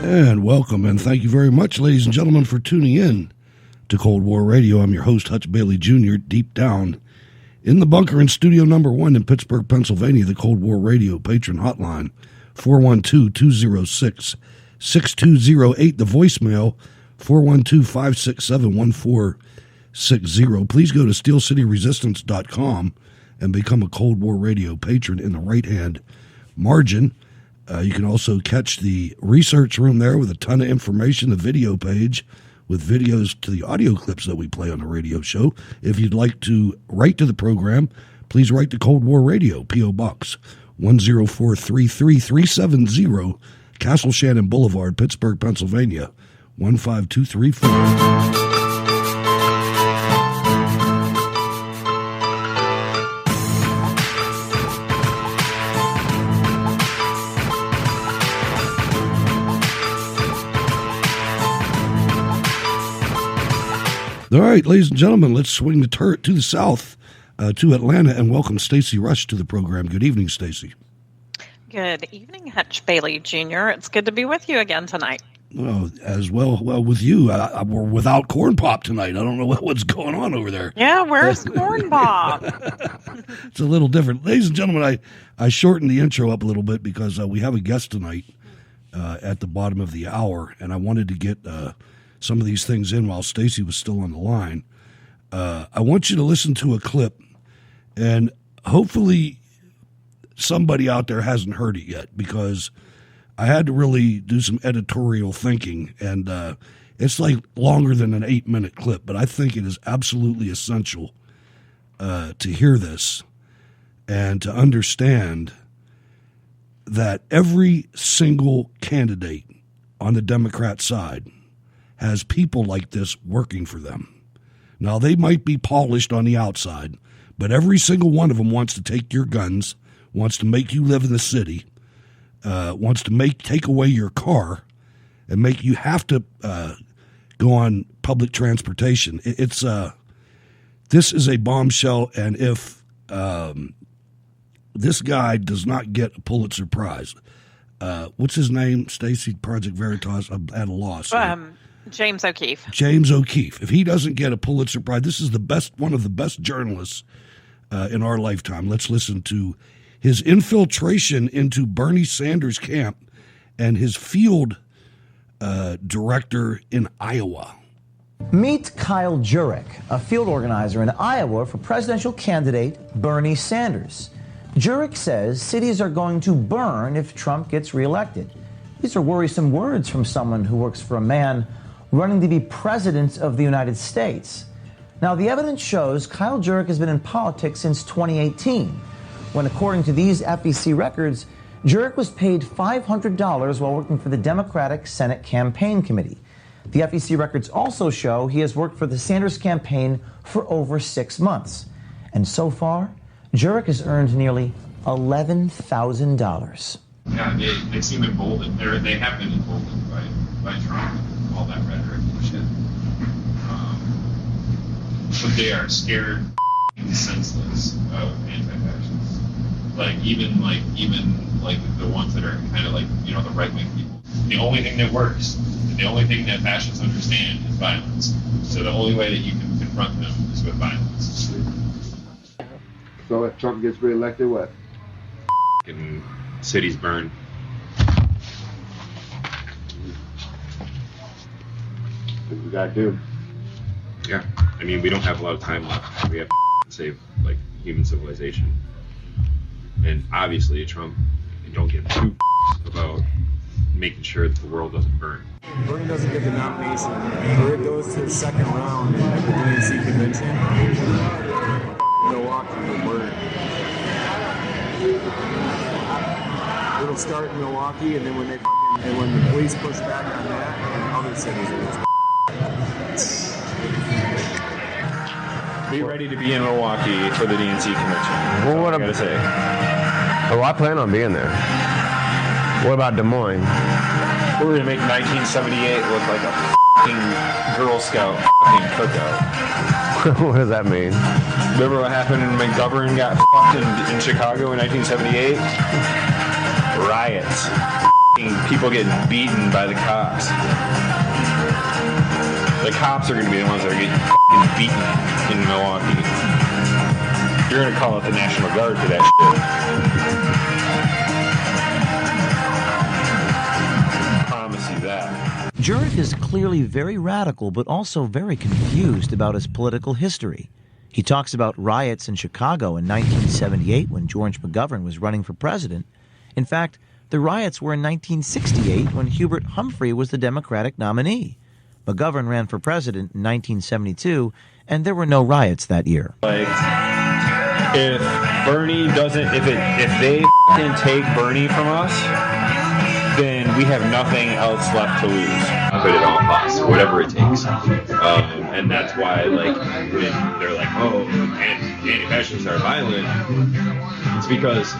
And welcome, and thank you very much, ladies and gentlemen, for tuning in to Cold War Radio. I'm your host, Hutch Bailey Jr., deep down in the bunker in studio number 1 in Pittsburgh, Pennsylvania, the Cold War Radio patron hotline, 412-206-6208, the voicemail, 412-567-1460. Please go to steelcityresistance.com and become a Cold War Radio patron in the right-hand margin. You can also catch the research room there with a ton of information, the video page with videos to the audio clips that we play on the radio show. If you'd like to write to the program, please write to Cold War Radio, P.O. Box 10433-370, Castle Shannon Boulevard, Pittsburgh, Pennsylvania, 15234. All right, ladies and gentlemen, let's swing the turret to the south, to Atlanta, and welcome Stacy Rush to the program. Good evening, Stacy. Good evening, Hutch Bailey Jr. It's good to be with you again tonight. Well, as well with you. We're without Corn Pop tonight. I don't know what's going on over there. Yeah, where's Corn Pop? It's a little different. Ladies and gentlemen, I shortened the intro up a little bit because we have a guest tonight at the bottom of the hour, and I wanted to get some of these things in while Stacy was still on the line. I want you to listen to a clip, and hopefully somebody out there hasn't heard it yet, because I had to really do some editorial thinking, and it's like longer than an 8-minute clip, but I think it is absolutely essential to hear this and to understand that every single candidate on the Democrat side has people like this working for them. Now, they might be polished on the outside, but every single one of them wants to take your guns, wants to make you live in the city, wants to take away your car and make you have to go on public transportation. This is a bombshell, and if this guy does not get a Pulitzer Prize, what's his name, Stacy? Project Veritas? I'm at a loss. James O'Keefe. James O'Keefe. If he doesn't get a Pulitzer Prize, this is one of the best journalists in our lifetime. Let's listen to his infiltration into Bernie Sanders' camp and his field director in Iowa. Meet Kyle Jurek, a field organizer in Iowa for presidential candidate Bernie Sanders. Jurek says cities are going to burn if Trump gets reelected. These are worrisome words from someone who works for a man running to be president of the United States. Now, the evidence shows Kyle Jurek has been in politics since 2018, when, according to these FEC records, Jurek was paid $500 while working for the Democratic Senate Campaign Committee. The FEC records also show he has worked for the Sanders campaign for over 6 months. And so far, Jurek has earned nearly $11,000. Yeah, they seem emboldened. They have been emboldened by Trump and all that rhetoric and shit. But they are scared and senseless of anti-fascists. Even the ones that are kind of like, the right-wing people. The only thing that works, the only thing that fascists understand is violence. So the only way that you can confront them is with violence. So if Trump gets reelected, what? And cities burn. What we gotta do? Yeah, we don't have a lot of time left. We have to save human civilization. And obviously, Trump don't give two about making sure that the world doesn't burn. Bernie doesn't get the nomination, or it goes to the second round at the DNC convention. Milwaukee will burn. It'll start in Milwaukee, and then when when the police push back on that, and other cities will. Be ready to be in Milwaukee for the DNC convention. Well, what I gotta say? Oh, I plan on being there. What about Des Moines? We're gonna make 1978 look like a f***ing Girl Scout f***ing cookout. What does that mean? Remember what happened when McGovern got f***ed in Chicago in 1978? Riots. people getting beaten by the cops. The cops are going to be the ones that are getting beaten in Milwaukee. You're going to call out the National Guard for that shit. Promise you that. Jurek is clearly very radical, but also very confused about his political history. He talks about riots in Chicago in 1978 when George McGovern was running for president. In fact, the riots were in 1968 when Hubert Humphrey was the Democratic nominee. McGovern ran for president in 1972, and there were no riots that year. Like, if Bernie doesn't, if they can take Bernie from us, then we have nothing else left to lose. But at all costs, whatever it takes. And that's why, like, when they're like, oh, anti-fascists are violent, it's because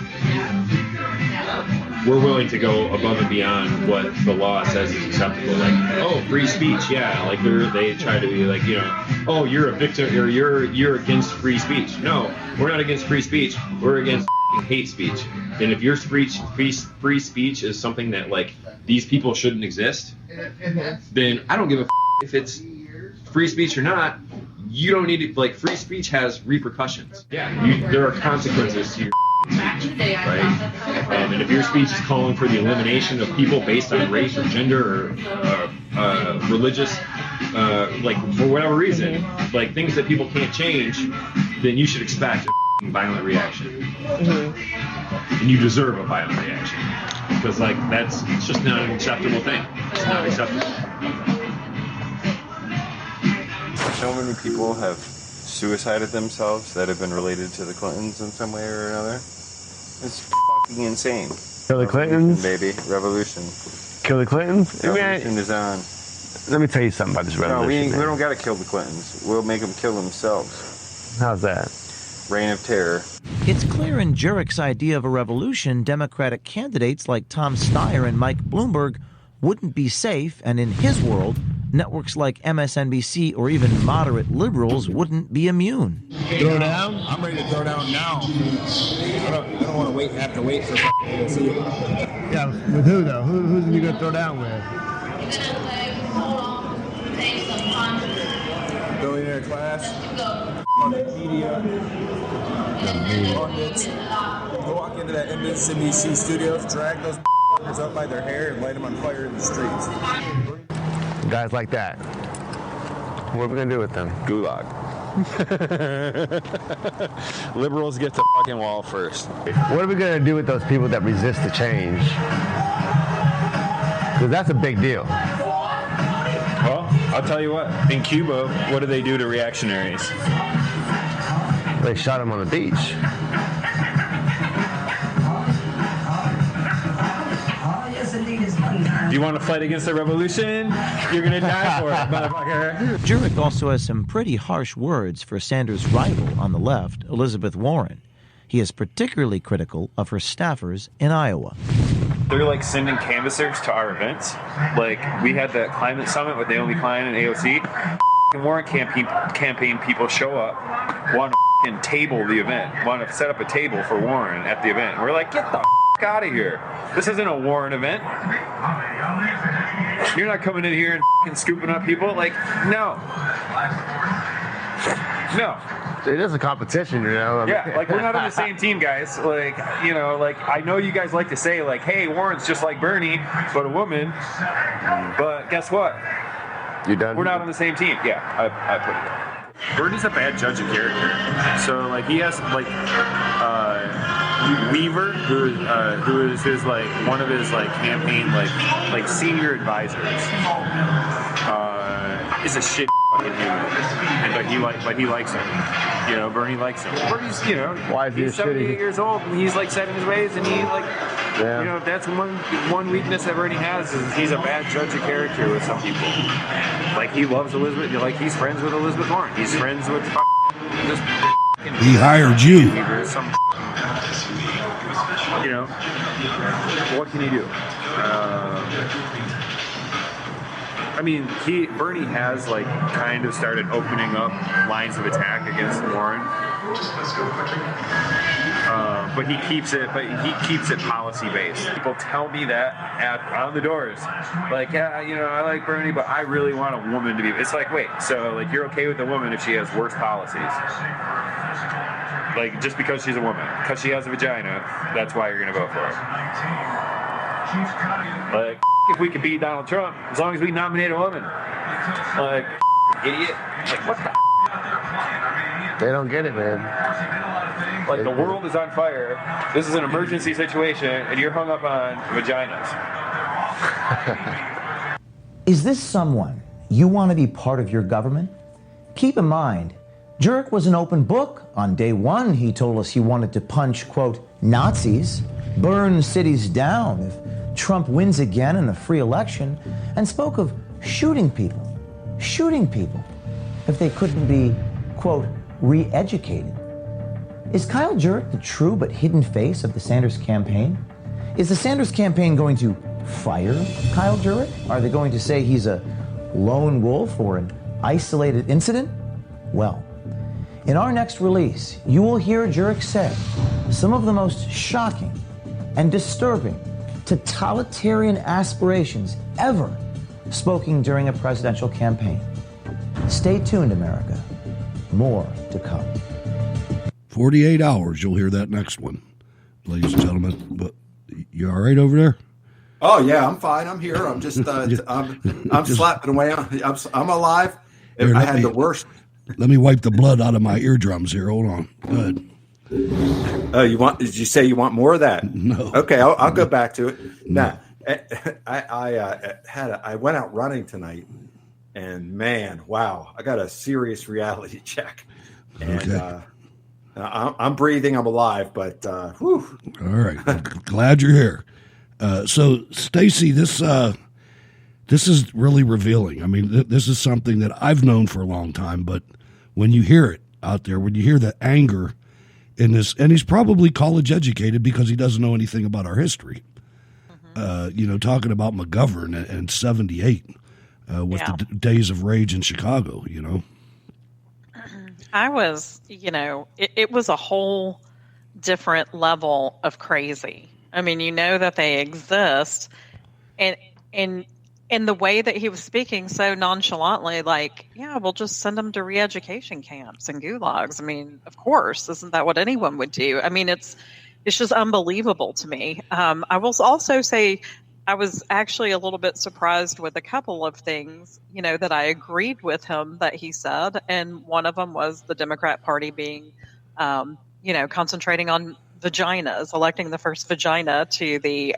we're willing to go above and beyond what the law says is acceptable. Like, oh, free speech, yeah. Like, they try to be like, you know, oh, you're a victim, or you're against free speech. No, we're not against free speech. We're against hate speech. And if your free speech is something that, like, these people shouldn't exist, then I don't give a if it's free speech or not. You don't need to, like, free speech has repercussions. Yeah, there are consequences to your speech, right? And if your speech is calling for the elimination of people based on race or gender or religious, like, for whatever reason, like, things that people can't change, then you should expect a violent reaction. And you deserve a violent reaction. Because, like, it's just not an acceptable thing. It's not acceptable. So many people have suicided themselves that have been related to the Clintons in some way or another. It's fucking insane. Kill the Clintons? Baby. Revolution. Kill the Clintons? Revolution is on. Let me tell you something about this revolution. No, we don't got to kill the Clintons. We'll make them kill themselves. How's that? Reign of terror. It's clear in Jurek's idea of a revolution, Democratic candidates like Tom Steyer and Mike Bloomberg wouldn't be safe, and in his world, networks like MSNBC or even moderate liberals wouldn't be immune. Throw down? I'm ready to throw down now. I don't want to have to wait for AOC. Yeah, with who though? Who's you gonna throw down with? Billionaire class, media, pundits. Go walk into that MSNBC studios, drag those up by their hair and light them on fire in the streets. Guys like that. What are we gonna do with them? Gulag. Liberals get to fucking wall first. What are we gonna do with those people that resist the change? Because that's a big deal. Well, I'll tell you what. In Cuba, what do they do to reactionaries? They shot them on the beach. Do you want to fight against the revolution? You're going to die for it, motherfucker. Jurek also has some pretty harsh words for Sanders' rival on the left, Elizabeth Warren. He is particularly critical of her staffers in Iowa. They're like sending canvassers to our events. Like, we had that climate summit with Naomi Klein and AOC. Warren campaign people show up, want to table the event, want to set up a table for Warren at the event. We're like, get the out of here. This isn't a Warren event. You're not coming in here and scooping up people. Like, no. No. It is a competition, you know. Yeah, like, we're not on the same team, guys. Like, you know, like, I know you guys like to say, like, hey, Warren's just like Bernie, but a woman. But guess what? You done? We're not on the same team. Yeah, I put it there. Bernie's a bad judge of character. So, like, he has, like, Weaver, who is his, like, one of his, like, campaign, like senior advisors, is a shit fucking human. But he likes him. You know, Bernie likes him. Bernie's, you know, why is he he's 78 years old and he's, like, set in his ways, and he, like, you know, that's one weakness that Bernie has, is he's a bad judge of character with some people. Like, he loves Elizabeth, like, he's friends with Elizabeth Warren. He's friends with this. He hired you. You know, what can he do? I mean, Bernie has, like, kind of started opening up lines of attack against Warren. but he keeps it policy based. People tell me that on the doors, like, yeah, I like Bernie, but I really want a woman to be. It's like, wait, so like you're okay with a woman if she has worse policies? Like just because she's a woman, because she has a vagina, that's why you're gonna vote for her? Like, if we could beat Donald Trump, as long as we nominate a woman. Like, idiot. Like, what the? They don't get it, man. Like, the world is on fire. This is an emergency situation, and you're hung up on vaginas. Is this someone you want to be part of your government? Keep in mind, Jurek was an open book. On day one, he told us he wanted to punch, quote, Nazis, burn cities down if Trump wins again in a free election, and spoke of shooting people if they couldn't be, quote, re-educated. Is Kyle Jurek the true but hidden face of the Sanders campaign? Is the Sanders campaign going to fire Kyle Jurek? Are they going to say he's a lone wolf or an isolated incident? Well, in our next release, you will hear Jurek say some of the most shocking and disturbing totalitarian aspirations ever spoken during a presidential campaign. Stay tuned, America. More to come. 48 hours, you'll hear that next one, ladies and gentlemen. But you all right over there? Oh yeah, I'm fine. I'm here. I'm just I'm slapping away. I'm alive. Here, I had the worst. Let me wipe the blood out of my eardrums here. Hold on. Go ahead. Oh, did you say you want more of that? No. Okay, I'll go back to it. No. I went out running tonight, and man, wow, I got a serious reality check. And Okay. I'm breathing. I'm alive, but whew. All right. Glad you're here. So, Stacy, this is really revealing. I mean, this is something that I've known for a long time, but when you hear it out there, when you hear the anger in this, and he's probably college educated because he doesn't know anything about our history. Talking about McGovern and 78 with the days of rage in Chicago, I was, it was a whole different level of crazy. I mean, that they exist, and the way that he was speaking so nonchalantly, like, yeah, we'll just send them to re-education camps and gulags. I mean, of course, isn't that what anyone would do? I mean, it's just unbelievable to me. I will also say I was actually a little bit surprised with a couple of things, that I agreed with him that he said. And one of them was the Democrat Party being, concentrating on vaginas, electing the first vagina to the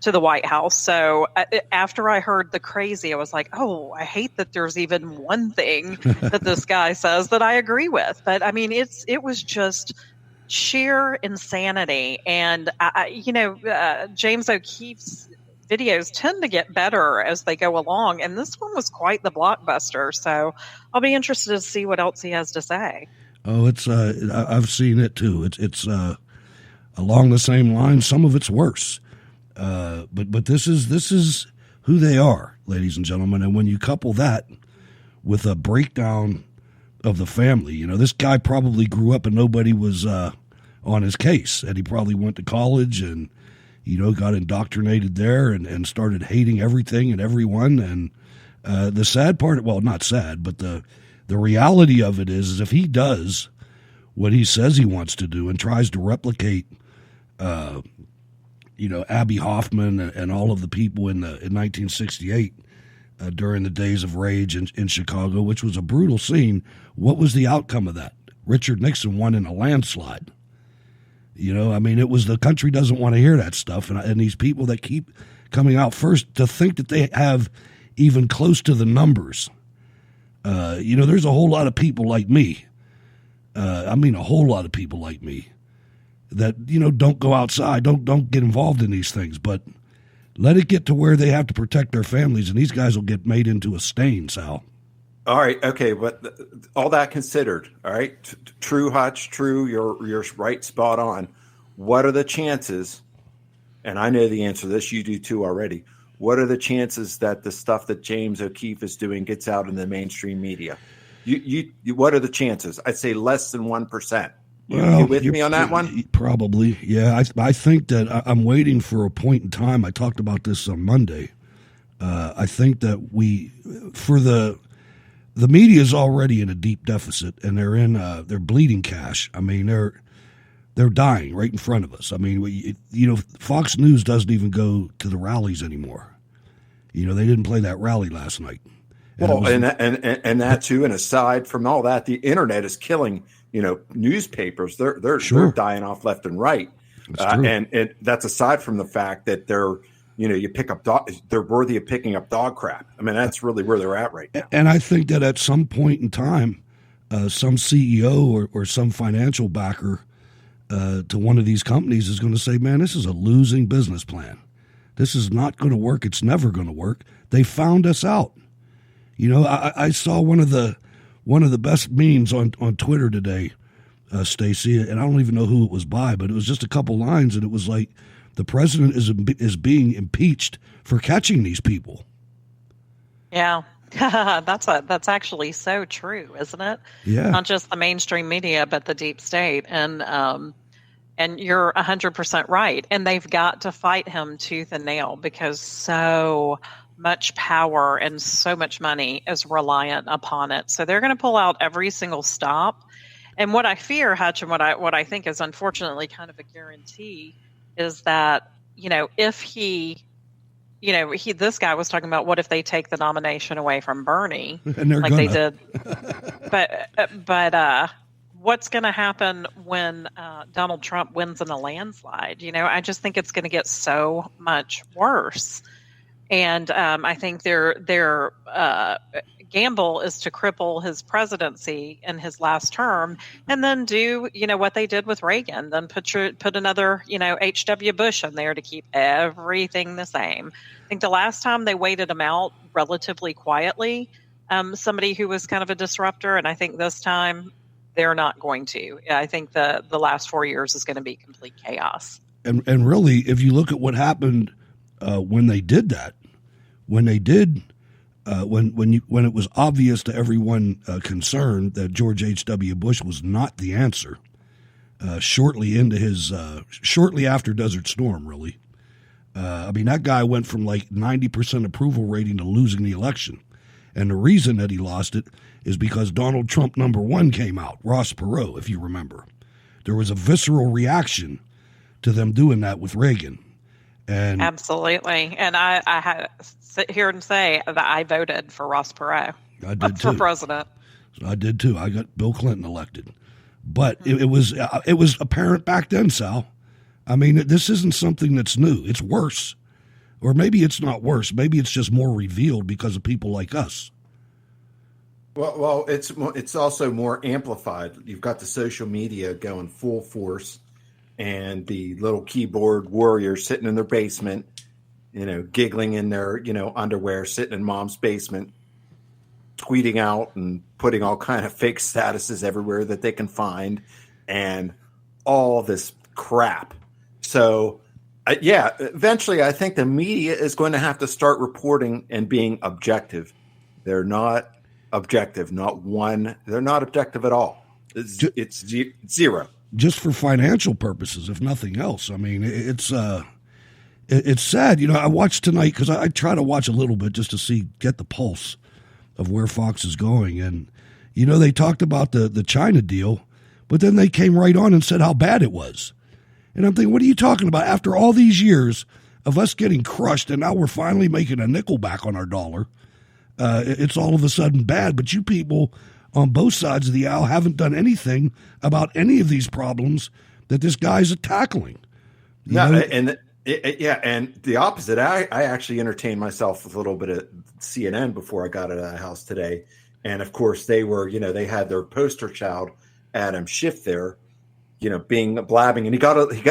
White House. So after I heard the crazy, I was like, oh, I hate that there's even one thing that this guy says that I agree with. But I mean, it was just sheer insanity. And James O'Keefe's videos tend to get better as they go along, and this one was quite the blockbuster. So I'll be interested to see what else he has to say. Oh, it's I've seen it too. It's along the same lines. Some of it's worse, but this is who they are, ladies and gentlemen. And when you couple that with a breakdown of the family, this guy probably grew up and nobody was on his case, and he probably went to college and got indoctrinated there and started hating everything and everyone. And the sad part, well, not sad, but the reality of it is if he does what he says he wants to do and tries to replicate, Abby Hoffman and all of the people in 1968 during the days of rage in Chicago, which was a brutal scene, what was the outcome of that? Richard Nixon won in a landslide. It was the country doesn't want to hear that stuff. And these people that keep coming out first to think that they have even close to the numbers. There's a whole lot of people like me. A whole lot of people like me that, don't go outside, don't get involved in these things. But let it get to where they have to protect their families, and these guys will get made into a stain, Sal. All right, okay, but all that considered, all right, true, Hutch, true, you're right, spot on. What are the chances, and I know the answer to this, you do too already, what are the chances that the stuff that James O'Keefe is doing gets out in the mainstream media? You what are the chances? I'd say less than 1%. You with me on that one? Probably, yeah. I think that I'm waiting for a point in time. I talked about this on Monday. I think that the media is already in a deep deficit, and they're bleeding cash. I mean, they're dying right in front of us. I mean, Fox News doesn't even go to the rallies anymore. They didn't play that rally last night. And that too. And aside from all that, the internet is killing newspapers. They're dying off left and right. And that's aside from the fact that they're they're worthy of picking up dog crap. I mean, that's really where they're at right now. And I think that at some point in time, some CEO or some financial backer to one of these companies is going to say, man, this is a losing business plan. This is not going to work. It's never going to work. They found us out. I saw one of the best memes on Twitter today, Stacy, and I don't even know who it was by, but it was just a couple lines, and it was like, the president is being impeached for catching these people. Yeah, that's actually so true, isn't it? Yeah. Not just the mainstream media, but the deep state. And you're 100% right. And they've got to fight him tooth and nail because so much power and so much money is reliant upon it. So they're going to pull out every single stop. And what I fear, Hutch, and what I think is unfortunately kind of a guarantee is that, if this guy was talking about what if they take the nomination away from Bernie, like they did. But what's going to happen when Donald Trump wins in a landslide? I just think it's going to get so much worse. And I think their gamble is to cripple his presidency in his last term, and then do what they did with Reagan. Then put another H.W. Bush in there to keep everything the same. I think the last time they waited him out relatively quietly, somebody who was kind of a disruptor, and I think this time they're not going to. I think the last 4 years is going to be complete chaos. And really, if you look at what happened when they did that, when it was obvious to everyone concerned that George H.W. Bush was not the answer, shortly after Desert Storm, really. That guy went from like 90% approval rating to losing the election. And the reason that he lost it is because Donald Trump #1 came out, Ross Perot, if you remember. There was a visceral reaction to them doing that with Reagan. And absolutely. And I had to sit here and say that I voted for Ross Perot. I did too. For president. I did too. I got Bill Clinton elected. But it was apparent back then, Sal. This isn't something that's new. It's worse. Or maybe it's not worse. Maybe it's just more revealed because of people like us. Well, it's also more amplified. You've got the social media going full force, and the little keyboard warriors sitting in their basement, giggling in their, underwear, sitting in mom's basement, tweeting out and putting all kind of fake statuses everywhere that they can find, and all this crap. So, eventually I think the media is going to have to start reporting and being objective. They're not objective, they're not objective at all. It's zero. Just for financial purposes, if nothing else. It's sad. I watched tonight because I try to watch a little bit just to get the pulse of where Fox is going. And, they talked about the China deal, but then they came right on and said how bad it was. And I'm thinking, what are you talking about? After all these years of us getting crushed and now we're finally making a nickel back on our dollar, it's all of a sudden bad. But you people on both sides of the aisle haven't done anything about any of these problems that this guy's tackling. And the opposite. I actually entertained myself with a little bit of CNN before I got out of the house today. And of course they were, they had their poster child, Adam Schiff there, being blabbing, and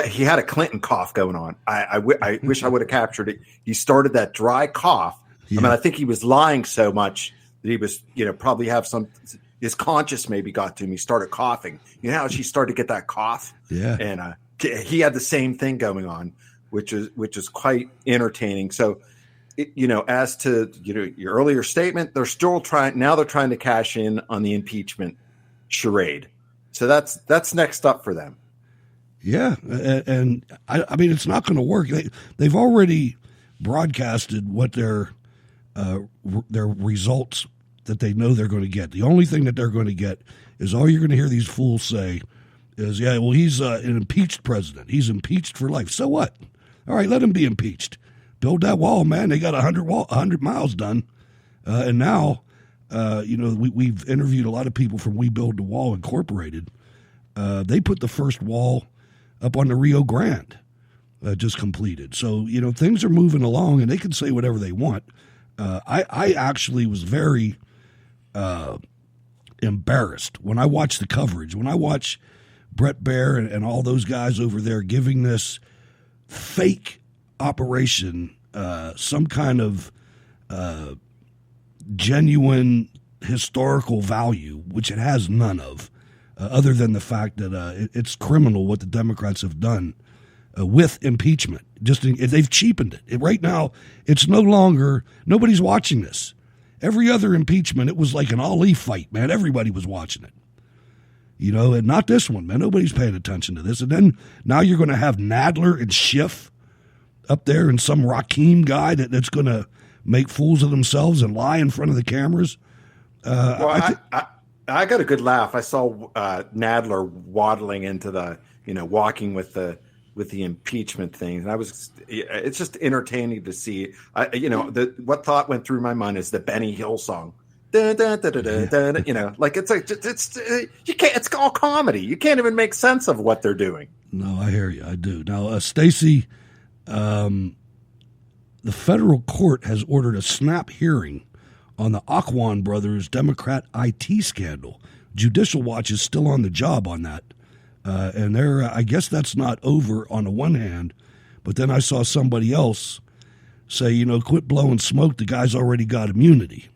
he had a Clinton cough going on. I wish I would have captured it. He started that dry cough. Yeah. I think he was lying so much that he was, probably have his conscience maybe got to him. He started coughing. You know how she started to get that cough? Yeah. And he had the same thing going on, which is quite entertaining. So, as to your earlier statement, they're still trying to cash in on the impeachment charade. So that's next up for them. Yeah, and I mean, it's not going to work. They've already broadcasted what their results that they know they're going to get. The only thing that they're going to get is all you're going to hear these fools say is, yeah, well, he's an impeached president. He's impeached for life. So what? All right, let him be impeached. Build that wall, man. They got 100 miles done. And now, we've interviewed a lot of people from We Build the Wall Incorporated. They put the first wall up on the Rio Grande, just completed. So, things are moving along, and they can say whatever they want. I actually was very embarrassed when I watched the coverage, when I watched Brett Baer and all those guys over there giving this fake operation some kind of genuine historical value, which it has none of, other than the fact that it's criminal what the Democrats have done with impeachment. They've cheapened it. Right now, it's no longer, nobody's watching this. Every other impeachment, it was like an Ali fight, man. Everybody was watching it. And not this one, man. Nobody's paying attention to this. And then now you're going to have Nadler and Schiff up there and some Rakim guy that's going to make fools of themselves and lie in front of the cameras. I got a good laugh. I saw Nadler waddling into the, walking with the impeachment things, and it's just entertaining to see. What thought went through my mind is the Benny Hill song. Dun, dun, dun, dun, dun, dun, it's all comedy. You can't even make sense of what they're doing. No, I hear you. I do. Now, Stacy, the federal court has ordered a snap hearing on the Aquan brothers' Democrat IT scandal. Judicial Watch is still on the job on that. And I guess that's not over on the one hand, but then I saw somebody else say, quit blowing smoke. The guy's already got immunity.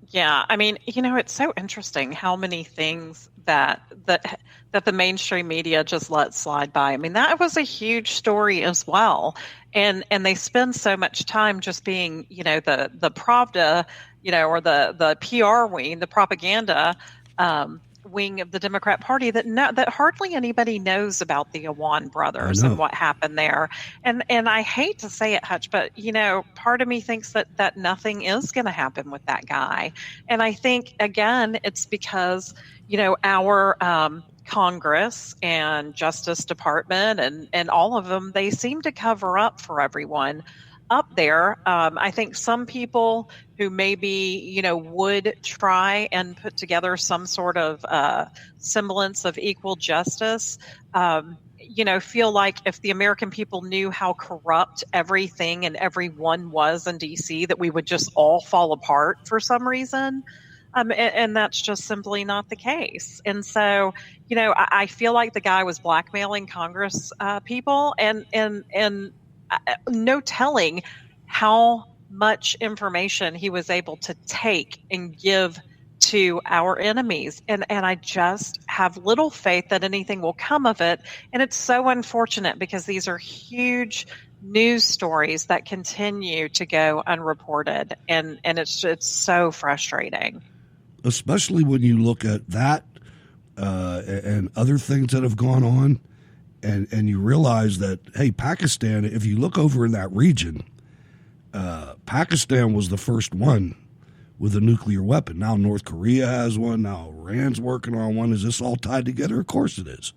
Yeah, I mean, it's so interesting how many things that the mainstream media just let slide by. I mean, that was a huge story as well, and they spend so much time just being, the Pravda, or the PR wing, the propaganda wing of the Democrat Party that hardly anybody knows about the Awan brothers and what happened there. And I hate to say it, Hutch, but part of me thinks that nothing is going to happen with that guy. And I think again, it's because our Congress and Justice Department and all of them, they seem to cover up for everyone up there. I think some people who maybe, would try and put together some sort of semblance of equal justice, feel like if the American people knew how corrupt everything and everyone was in D.C., that we would just all fall apart for some reason. And that's just simply not the case. And so, I feel like the guy was blackmailing Congress people and no telling how much information he was able to take and give to our enemies. And I just have little faith that anything will come of it. And it's so unfortunate because these are huge news stories that continue to go unreported. And it's so frustrating. Especially when you look at that and other things that have gone on. And you realize that, hey, Pakistan, if you look over in that region, Pakistan was the first one with a nuclear weapon. Now North Korea has one. Now Iran's working on one. Is this all tied together? Of course it is.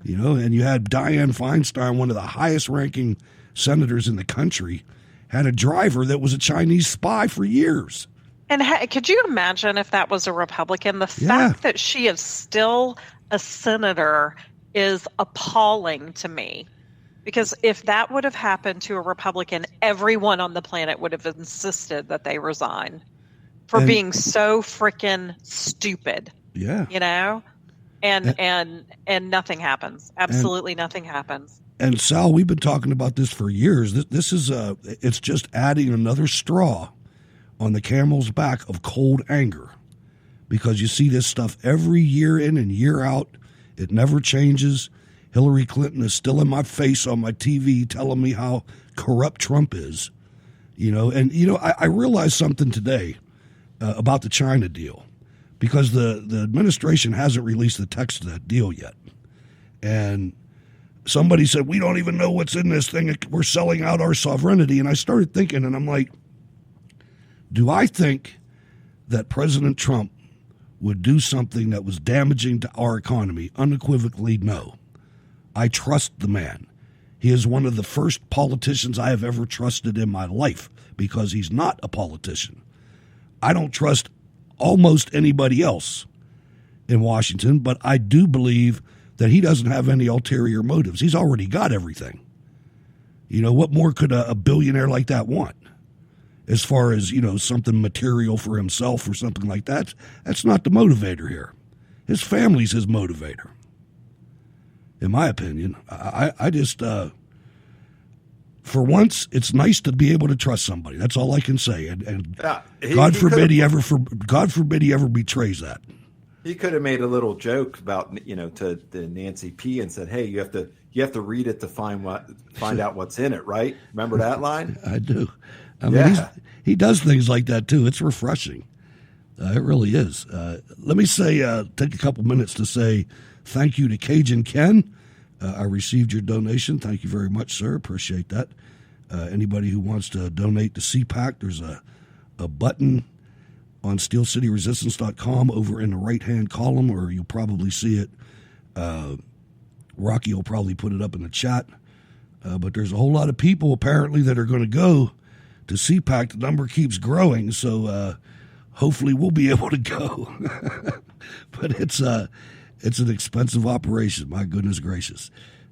And you had Dianne Feinstein, one of the highest ranking senators in the country, had a driver that was a Chinese spy for years. And could you imagine if that was a Republican? The fact that she is still a senator is appalling to me, because if that would have happened to a Republican, everyone on the planet would have insisted that they resign for being so freaking stupid. Yeah. And nothing happens. Absolutely nothing happens. And Sal, we've been talking about this for years. This is it's just adding another straw on the camel's back of cold anger, because you see this stuff every year in and year out. It never changes. Hillary Clinton is still in my face on my TV telling me how corrupt Trump is. I realized something today about the China deal. because the administration hasn't released the text of that deal yet. And somebody said, we don't even know what's in this thing. We're selling out our sovereignty. And I started thinking, and I'm like, do I think that President Trump would do something that was damaging to our economy? Unequivocally, no. I trust the man. He is one of the first politicians I have ever trusted in my life because he's not a politician. I don't trust almost anybody else in Washington, but I do believe that he doesn't have any ulterior motives. He's already got everything. You know, what more could a billionaire like that want? As far as, you know, something material for himself or something like that, that's not the motivator here. His family's his motivator, in my opinion. I just, for once, it's nice to be able to trust somebody. That's all I can say. And God forbid he ever betrays that. He could have made a little joke about, you know, to Nancy P. and said, "Hey, you have to read it to find out what's in it." Right? Remember that line? I do. I mean, he does things like that too. It's refreshing. It really is. Let me say, take a couple minutes to say thank you to Cajun Ken. I received your donation. Thank you very much, sir. Appreciate that. Anybody who wants to donate to CPAC, there's a button on steelcityresistance.com over in the right-hand column, or you'll probably see it. Rocky will probably put it up in the chat. But there's a whole lot of people apparently that are going to go to CPAC. The number keeps growing, so hopefully we'll be able to go. But it's an expensive operation. My goodness gracious.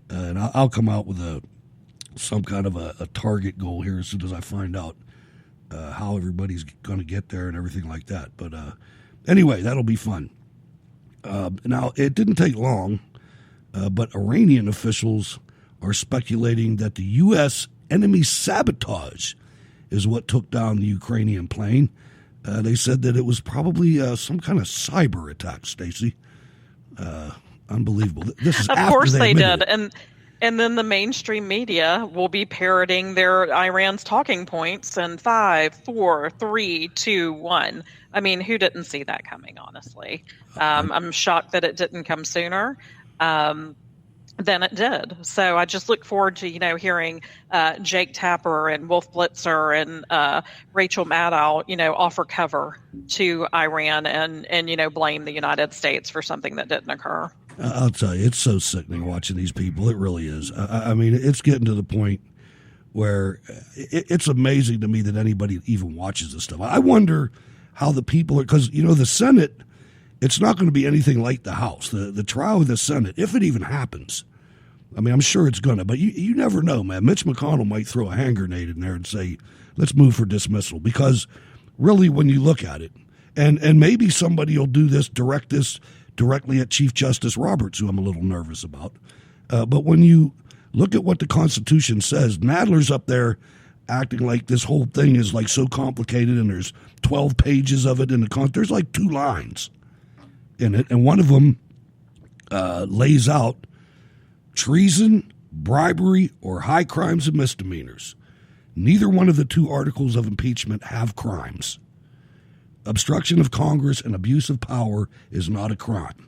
And I'll come out with some kind of a target goal here as soon as I find out how everybody's going to get there and everything like that. But anyway, that'll be fun. Now, it didn't take long, but Iranian officials are speculating that the U.S. enemy sabotage is what took down the Ukrainian plane. They said that it was probably some kind of cyber attack, Stacy. Unbelievable. This is of after course they did. it. And then the mainstream media will be parroting their Iran's talking points in 5, 4, 3, 2, 1. I mean, who didn't see that coming, honestly? I'm shocked that it didn't come sooner than it did. So I just look forward to, hearing Jake Tapper and Wolf Blitzer and Rachel Maddow, offer cover to Iran and blame the United States for something that didn't occur. I'll tell you, it's so sickening watching these people. It really is. I mean, it's getting to the point where it's amazing to me that anybody even watches this stuff. I wonder how the people are, because, the Senate, it's not going to be anything like the House. The trial of the Senate, if it even happens, I mean, I'm sure it's going to, but you never know, man. Mitch McConnell might throw a hand grenade in there and say, let's move for dismissal, because really when you look at it, and maybe somebody will do this, direct this directly at Chief Justice Roberts, who I'm a little nervous about. But when you look at what the Constitution says, Nadler's up there acting like this whole thing is like so complicated and there's 12 pages of it in the Constitution. There's like 2 lines in it, and one of them lays out treason, bribery, or high crimes and misdemeanors. Neither one of the 2 articles of impeachment have crimes. Obstruction of Congress and abuse of power is not a crime.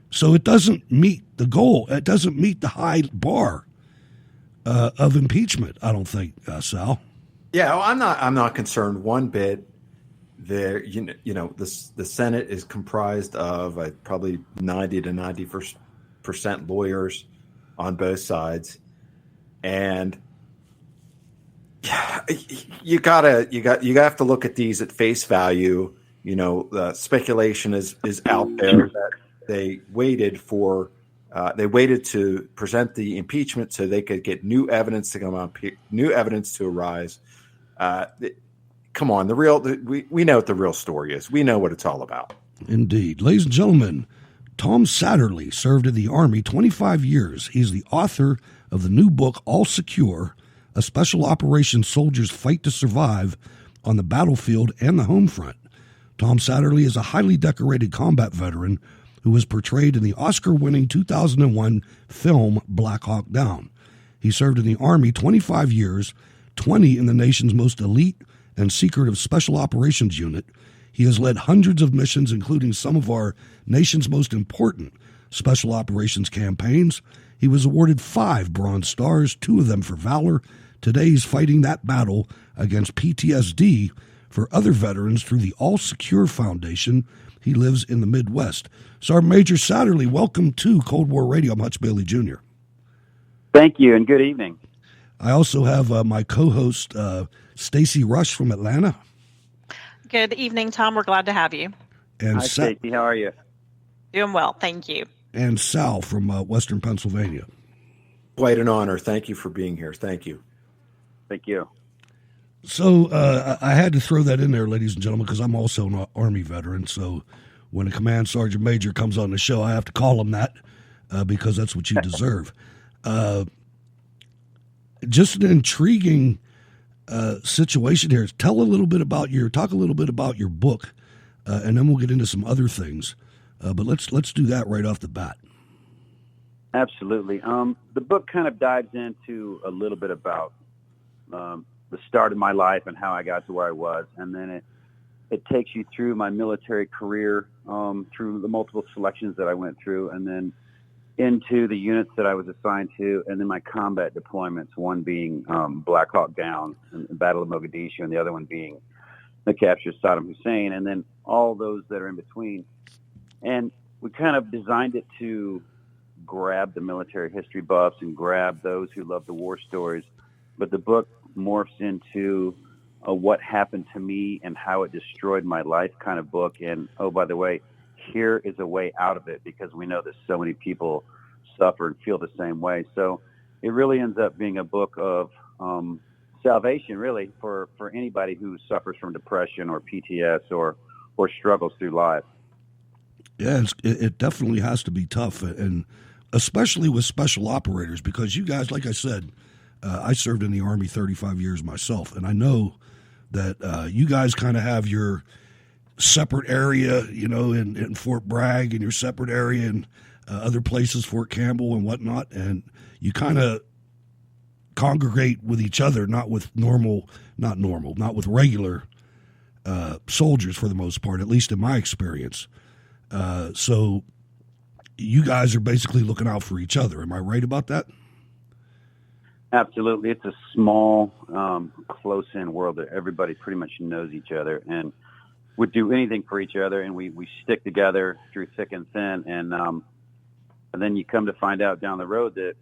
So it doesn't meet the goal. It doesn't meet the high bar of impeachment, I don't think, Sal. Yeah, well, I'm not concerned one bit. There, the Senate is comprised of probably 90 to 90% lawyers on both sides, and you have to look at these at face value. The speculation is out there that they waited to present the impeachment so they could get new evidence to come up, new evidence to arise. Come on, we know what the real story is. We know what it's all about. Indeed. Ladies and gentlemen, Tom Satterly served in the Army 25 years. He's the author of the new book, All Secure, a special operations soldier's fight to survive on the battlefield and the home front. Tom Satterly is a highly decorated combat veteran who was portrayed in the Oscar-winning 2001 film Black Hawk Down. He served in the Army 25 years, 20 in the nation's most elite and secretive special operations unit. He has led hundreds of missions, including some of our nation's most important special operations campaigns. He was awarded 5 Bronze Stars, 2 of them for valor. Today he's fighting that battle against PTSD for other veterans through the All Secure Foundation. He lives in the Midwest. Sergeant Major Satterly, welcome to Cold War Radio. I'm Hutch Bailey Jr. Thank you, and good evening. I also have my co-host, Stacy Rush from Atlanta. Good evening, Tom. We're glad to have you. And Hi, Stacy. How are you? Doing well, thank you. And Sal from Western Pennsylvania. Quite an honor. Thank you for being here. Thank you. Thank you. So I had to throw that in there, ladies and gentlemen, because I'm also an Army veteran. So when a command sergeant major comes on the show, I have to call him that because that's what you deserve. Just an intriguing situation here. Talk a little bit about your book, and then we'll get into some other things. But let's do that right off the bat. Absolutely. The book kind of dives into a little bit about the start of my life and how I got to where I was, and then it takes you through my military career, through the multiple selections that I went through, and then into the units that I was assigned to, and then my combat deployments, one being Black Hawk Down and the Battle of Mogadishu, and the other one being the capture of Saddam Hussein, and then all those that are in between. And we kind of designed it to grab the military history buffs and grab those who love the war stories. But the book morphs into a what happened to me and how it destroyed my life kind of book. And, oh, by the way, here is a way out of it, because we know that so many people suffer and feel the same way. So it really ends up being a book of salvation, really, for anybody who suffers from depression or PTS or struggles through life. Yeah, it definitely has to be tough, and especially with special operators, because you guys, like I said, I served in the Army 35 years myself, and I know that you guys kind of have your separate area, in Fort Bragg, and your separate area in other places, Fort Campbell and whatnot, and you kind of congregate with each other, not with regular soldiers for the most part, at least in my experience. So you guys are basically looking out for each other. Am I right about that? Absolutely. It's a small, close-in world that everybody pretty much knows each other and would do anything for each other, and we stick together through thick and thin, and then you come to find out down the road that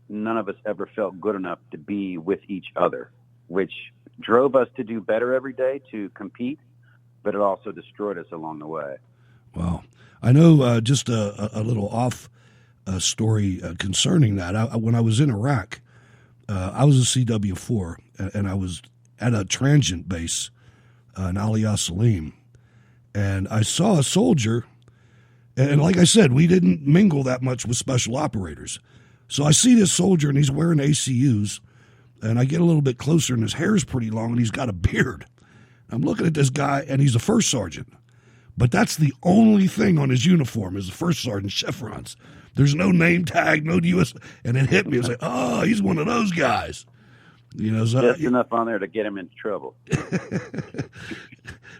none of us ever felt good enough to be with each other, which drove us to do better every day, to compete, but it also destroyed us along the way. Wow. I know just a little off story concerning that. When I was in Iraq, I was a CW4, and I was at a transient base in Aliyah Salim, and I saw a soldier, and like I said, we didn't mingle that much with special operators. So I see this soldier, and he's wearing ACUs, and I get a little bit closer, and his hair's pretty long, and he's got a beard. I'm looking at this guy, and he's a first sergeant. But that's the only thing on his uniform is the first sergeant chevrons. There's no name tag, no U.S. And it hit me. I was like, oh, he's one of those guys. So just enough on there to get him into trouble.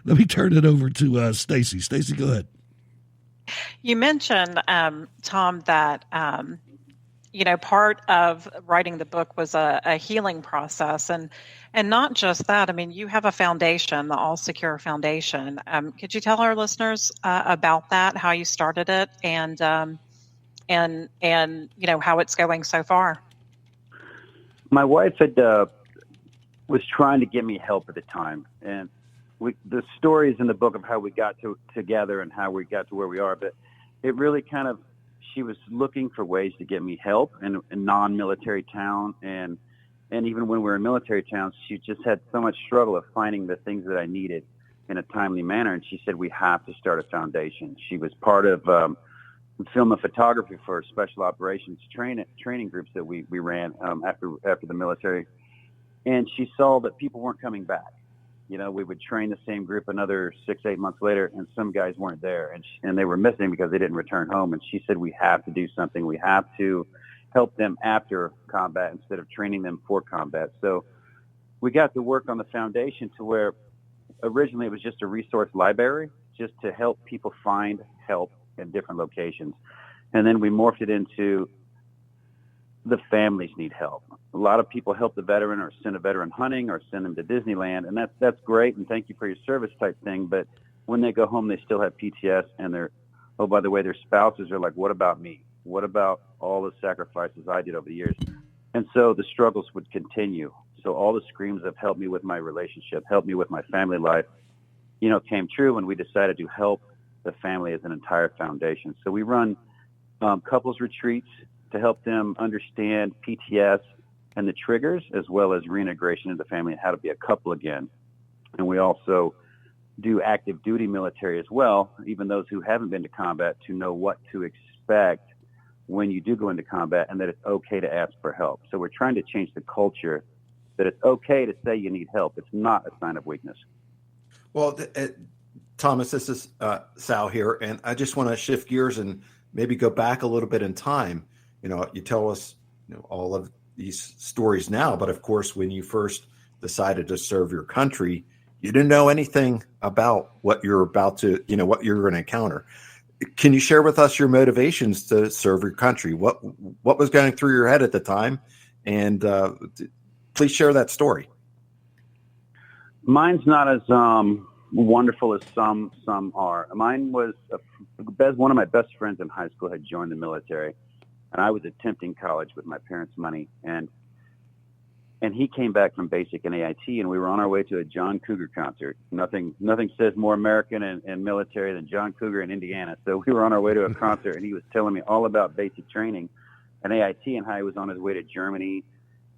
Let me turn it over to Stacy. Stacy, go ahead. You mentioned, Tom, that part of writing the book was a healing process, and not just that. I mean, you have a foundation, the All Secure Foundation. Could you tell our listeners about that, how you started it, and how it's going so far? My wife was trying to get me help at the time, and the stories in the book of how we got together and how we got to where we are, but it really kind of, she was looking for ways to get me help in a non-military town, and even when we were in military towns, she just had so much struggle of finding the things that I needed in a timely manner, and she said, we have to start a foundation. She was part of film and photography for special operations training groups that we ran after the military, and she saw that people weren't coming back. We would train the same group another 6-8 months later, and some guys weren't there, and they were missing because they didn't return home. And she said, we have to do something. We have to help them after combat instead of training them for combat. So we got to work on the foundation to where originally it was just a resource library just to help people find help in different locations. And then we morphed it into the families need help. A lot of people help the veteran or send a veteran hunting or send them to Disneyland. And that's great. And thank you for your service type thing. But when they go home, they still have PTS and oh, by the way, their spouses are like, what about me? What about all the sacrifices I did over the years? And so the struggles would continue. So all the screams of help me with my relationship, help me with my family life, came true when we decided to help the family as an entire foundation. So we run couples retreats to help them understand PTS and the triggers, as well as reintegration into the family and how to be a couple again. And we also do active duty military as well, even those who haven't been to combat, to know what to expect when you do go into combat and that it's okay to ask for help. So we're trying to change the culture that it's okay to say you need help. It's not a sign of weakness. Well, Thomas, this is Sal here, and I just want to shift gears and maybe go back a little bit in time. You tell us all of these stories now, but of course, when you first decided to serve your country, you didn't know anything about what you're about to, what you're going to encounter. Can you share with us your motivations to serve your country? What was going through your head at the time? And please share that story. Mine's not as wonderful as some are. Mine was one of my best friends in high school had joined the military, and I was attempting college with my parents' money, and he came back from basic and AIT, and we were on our way to a John Cougar concert. Nothing says more American and military than John Cougar in Indiana. So we were on our way to a concert, and he was telling me all about basic training and AIT and how he was on his way to Germany.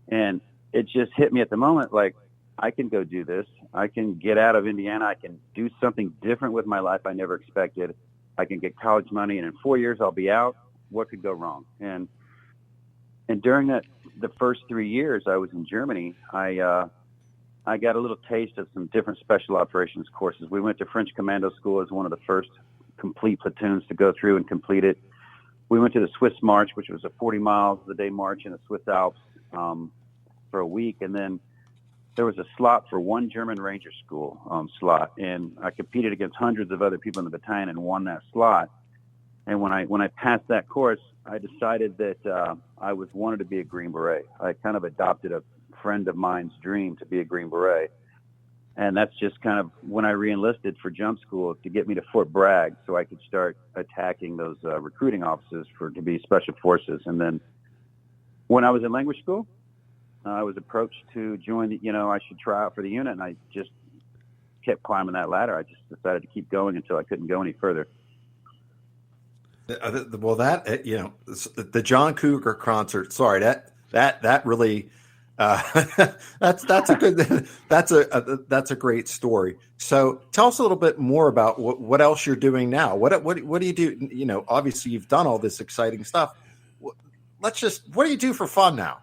And it just hit me at the moment, like, I can go do this. I can get out of Indiana. I can do something different with my life I never expected. I can get college money, and in 4 years I'll be out. What could go wrong? And during the first 3 years I was in Germany, I got a little taste of some different special operations courses. We went to French Commando School as one of the first complete platoons to go through and complete it. We went to the Swiss March, which was a 40 miles a day march in the Swiss Alps for a week, and then there was a slot for one German Ranger School slot, and I competed against hundreds of other people in the battalion and won that slot. And when I passed that course, I decided that I wanted to be a Green Beret. I kind of adopted a friend of mine's dream to be a Green Beret, and that's just kind of when I reenlisted for jump school to get me to Fort Bragg so I could start attacking those recruiting offices to be special forces. And then when I was in language school, I was approached to join I should try out for the unit, and I just kept climbing that ladder. I just decided to keep going until I couldn't go any further. Well, the John Cougar concert. Sorry, that really that's a good that's a great story. So tell us a little bit more about what else you're doing now. What do you do? Obviously you've done all this exciting stuff. What do you do for fun now?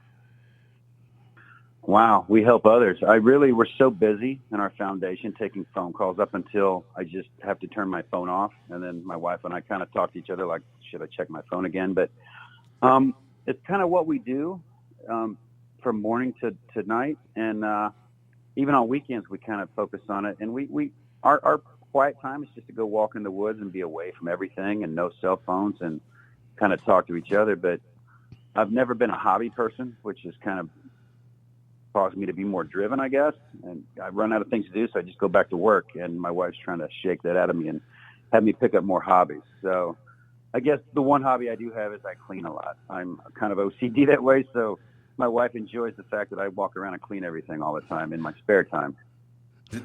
Wow, we help others. We're so busy in our foundation taking phone calls up until I just have to turn my phone off. And then my wife and I kind of talk to each other like, should I check my phone again? But it's kind of what we do from morning to night. And even on weekends, we kind of focus on it. And our quiet time is just to go walk in the woods and be away from everything and no cell phones and kind of talk to each other. But I've never been a hobby person, which is kind of caused me to be more driven, I guess. And I run out of things to do, so I just go back to work. And my wife's trying to shake that out of me and have me pick up more hobbies. So I guess the one hobby I do have is I clean a lot. I'm kind of OCD that way, so my wife enjoys the fact that I walk around and clean everything all the time in my spare time.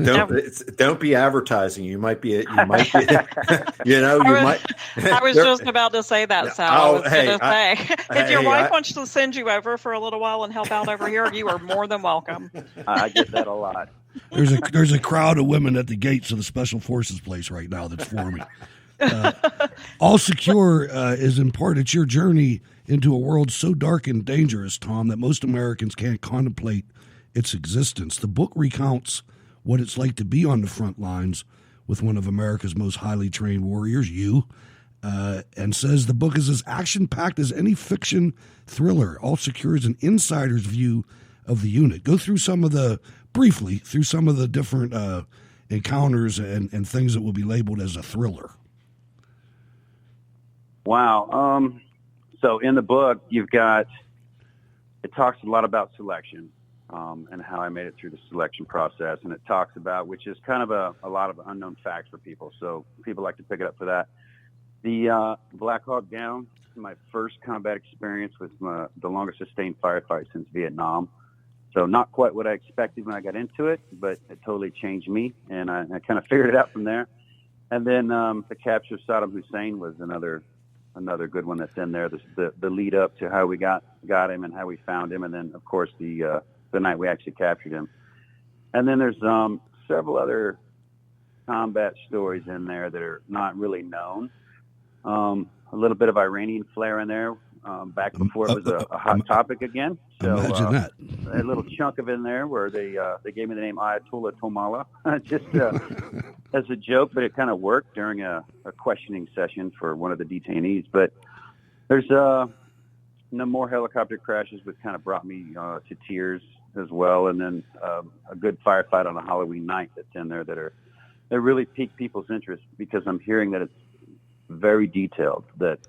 Don't be advertising. You might be. I was just about to say that, Sal. If your wife wants to send you over for a little while and help out over here, you are more than welcome. I get that a lot. There's a crowd of women at the gates of the Special Forces place right now that's forming. All Secure is in part, it's your journey into a world so dark and dangerous, Tom, that most Americans can't contemplate its existence. The book recounts what it's like to be on the front lines with one of America's most highly trained warriors, you, and says the book is as action-packed as any fiction thriller. All Secure is an insider's view of the unit. Go through briefly through some of the different encounters and things that will be labeled as a thriller? Wow. So in the book, it talks a lot about selection and how I made it through the selection process. And it talks about, which is kind of a lot of unknown facts for people. So people like to pick it up for that. The Black Hawk Down, my first combat experience, was the longest sustained firefight since Vietnam. So not quite what I expected when I got into it, but it totally changed me. And I kind of figured it out from there. And then the capture of Saddam Hussein was another good one that's in there. The lead up to how we got him and how we found him, and then of course the night we actually captured him. And then there's several other combat stories in there that are not really known. A little bit of Iranian flair in there back before it was a hot topic again. So imagine that. A little chunk of in there where they gave me the name Ayatollah Tomala just as a joke, but it kind of worked during a questioning session for one of the detainees. But there's no more helicopter crashes, which kind of brought me to tears as well. And then a good firefight on a Halloween night that's in there that really pique people's interest, because I'm hearing that it's very detailed. That,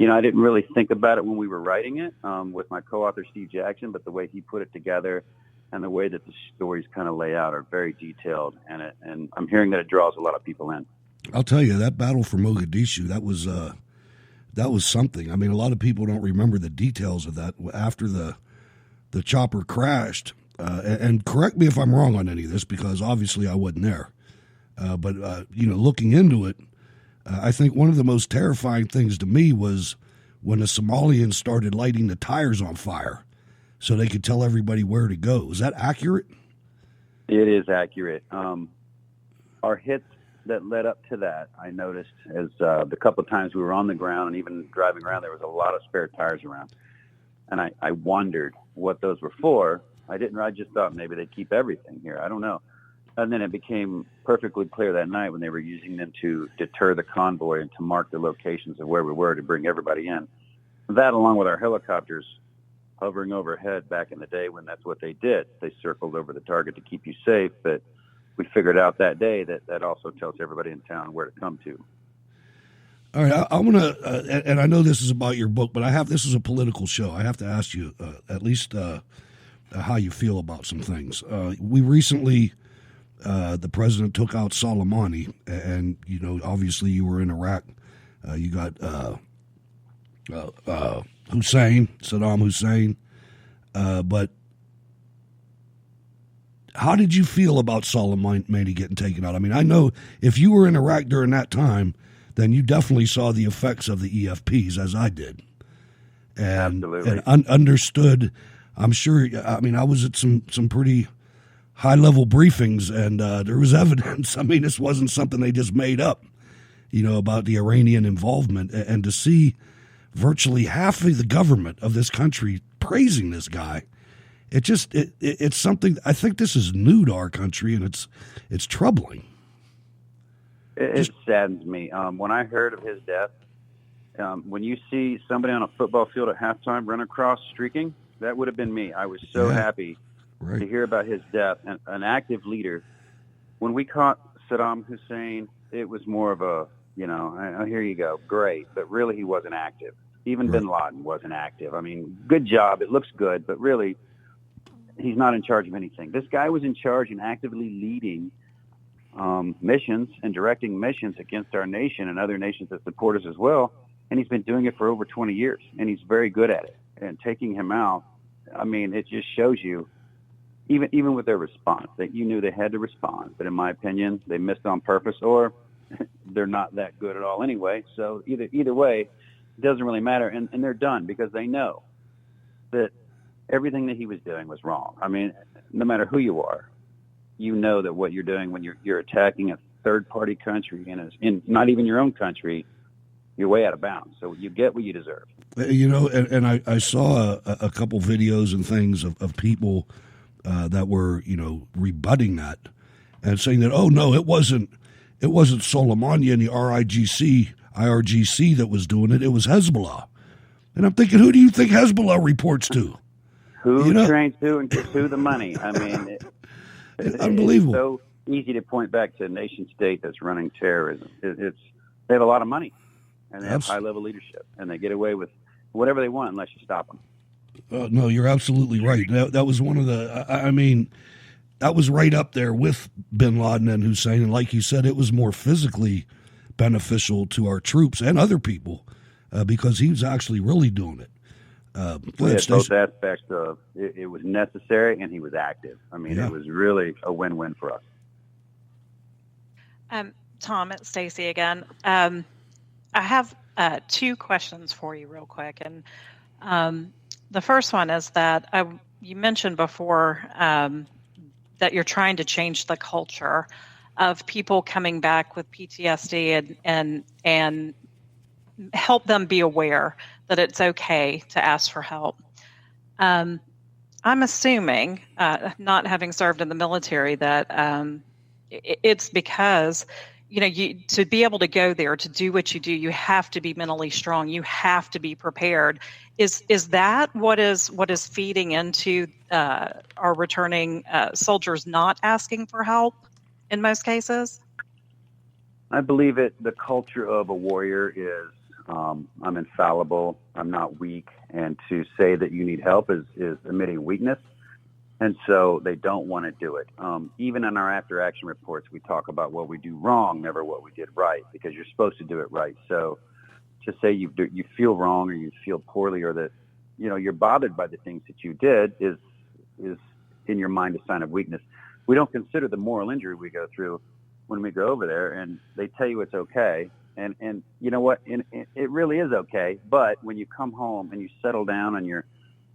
I didn't really think about it when we were writing it with my co-author Steve Jackson, but the way he put it together and the way that the stories kind of lay out are very detailed, and I'm hearing that it draws a lot of people in. I'll tell you, that battle for Mogadishu, that was something. I mean, a lot of people don't remember the details of that. After the chopper crashed, and correct me if I'm wrong on any of this, because obviously I wasn't there. But looking into it, I think one of the most terrifying things to me was when the Somalians started lighting the tires on fire so they could tell everybody where to go. Is that accurate? It is accurate. Our hits that led up to that, I noticed, as the couple of times we were on the ground and even driving around, there was a lot of spare tires around. And I wondered what those were for. I just thought maybe they'd keep everything here. I don't know. And then it became perfectly clear that night when they were using them to deter the convoy and to mark the locations of where we were to bring everybody in. That, along with our helicopters hovering overhead back in the day when that's what they did. They circled over the target to keep you safe, but we figured out that day that also tells everybody in town where to come to. All right, I'm going to, and I know this is about your book, but this is a political show. I have to ask you at least how you feel about some things. We recently... the president took out Soleimani, and obviously you were in Iraq. You got Saddam Hussein. But how did you feel about Soleimani getting taken out? I mean, I know if you were in Iraq during that time, then you definitely saw the effects of the EFPs, as I did, and understood. I'm sure. I mean, I was at some pretty high-level briefings, and there was evidence. I mean, this wasn't something they just made up, about the Iranian involvement. And to see virtually half of the government of this country praising this guy, it's something. I think this is new to our country, and it's troubling. It saddens me. When I heard of his death, when you see somebody on a football field at halftime run across streaking, that would have been me. I was so happy. Right. To hear about his death, and an active leader. When we caught Saddam Hussein, it was more of a, here you go, great, but really he wasn't active. Even Bin Laden wasn't active. I mean, good job, it looks good, but really he's not in charge of anything. This guy was in charge and actively leading missions and directing missions against our nation and other nations that support us as well, and he's been doing it for over 20 years, and he's very good at it. And taking him out, I mean, it just shows you, even with their response, that you knew they had to respond. But in my opinion, they missed on purpose, or they're not that good at all anyway. So either way, it doesn't really matter. And they're done because they know that everything that he was doing was wrong. I mean, no matter who you are, you know that what you're doing when you're attacking a third-party country in not even your own country, you're way out of bounds. So you get what you deserve. And I saw a couple videos and things of people that were, rebutting that and saying that, oh no, it wasn't Soleimani and the IRGC that was doing it. It was Hezbollah. And I'm thinking, who do you think Hezbollah reports to? Who trains who and gives who the money? I mean, it's unbelievable. It's easy to point back to a nation state that's running terrorism. They have a lot of money, and they have high-level leadership, and they get away with whatever they want unless you stop them. No, you're absolutely right. That was one of the, I mean, that was right up there with bin Laden and Hussein. And like you said, it was more physically beneficial to our troops and other people because he was actually really doing it. Both aspects of it was necessary, and he was active. I mean, It was really a win-win for us. Tom, it's Stacy again. I have 2 questions for you real quick. And the first one is that you mentioned before that you're trying to change the culture of people coming back with PTSD and help them be aware that it's okay to ask for help. I'm assuming, not having served in the military, that it's because to be able to go there, to do what you do, you have to be mentally strong. You have to be prepared. Is that what is feeding into our returning soldiers not asking for help in most cases? I believe the culture of a warrior is I'm infallible, I'm not weak, and to say that you need help is admitting weakness. And so they don't want to do it. Even in our after-action reports, we talk about what we do wrong, never what we did right, because you're supposed to do it right. So to say you feel wrong or you feel poorly or that you're bothered by the things that you did is in your mind a sign of weakness. We don't consider the moral injury we go through when we go over there, and they tell you it's okay. And you know what? It really is okay. But when you come home and you settle down and you're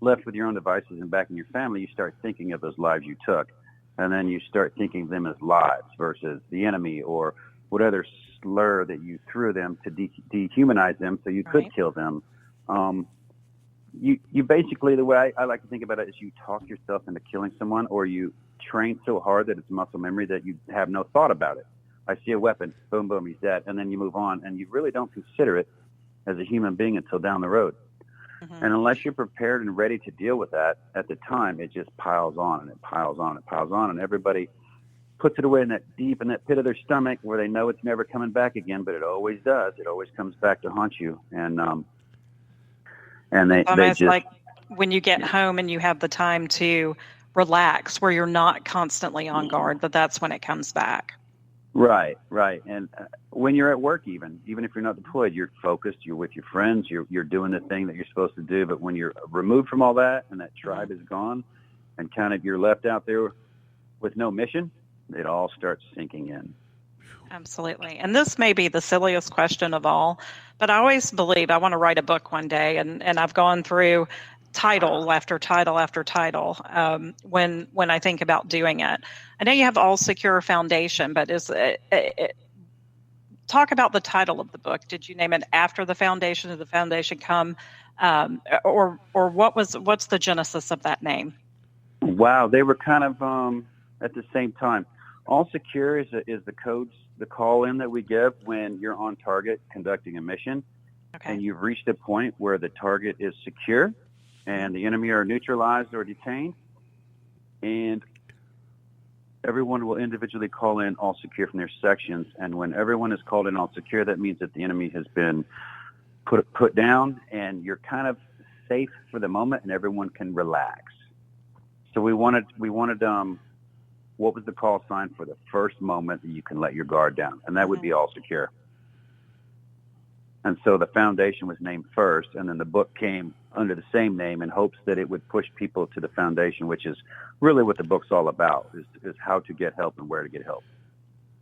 left with your own devices and back in your family, you start thinking of those lives you took. And then you start thinking of them as lives versus the enemy or what other slur that you threw them to dehumanize them so you could kill them. You basically, the way I like to think about it is you talk yourself into killing someone, or you train so hard that it's muscle memory that you have no thought about it. I see a weapon, boom, boom, he's dead. And then you move on, and you really don't consider it as a human being until down the road. Mm-hmm. And unless you're prepared and ready to deal with that at the time, it just piles on and it piles on and it piles on. And everybody puts it away in that pit of their stomach where they know it's never coming back again, but it always does. It always comes back to haunt you. And they just, like when you get home and you have the time to relax, where you're not constantly on guard, that's when it comes back. Right. And when you're at work, even if you're not deployed, you're focused, you're with your friends, you're doing the thing that you're supposed to do. But when you're removed from all that and that tribe is gone and kind of you're left out there with no mission, it all starts sinking in. Absolutely. And this may be the silliest question of all, but I always believe I want to write a book one day, and I've gone through title after title after title when I think about doing it. I know you have All Secure Foundation, but talk about the title of the book. Did you name it after the foundation? Did the foundation come, or what's the genesis of that name? Wow, they were kind of at the same time. All Secure is the codes, the call in that we give when you're on target conducting a mission, and you've reached a point where the target is secure and the enemy are neutralized or detained, and everyone will individually call in All Secure from their sections. And when everyone is called in All Secure, that means that the enemy has been put down and you're kind of safe for the moment and everyone can relax. So we wanted what was the call sign for the first moment that you can let your guard down? And that would be All Secure. And so the foundation was named first, and then the book came under the same name in hopes that it would push people to the foundation, which is really what the book's all about, is how to get help and where to get help.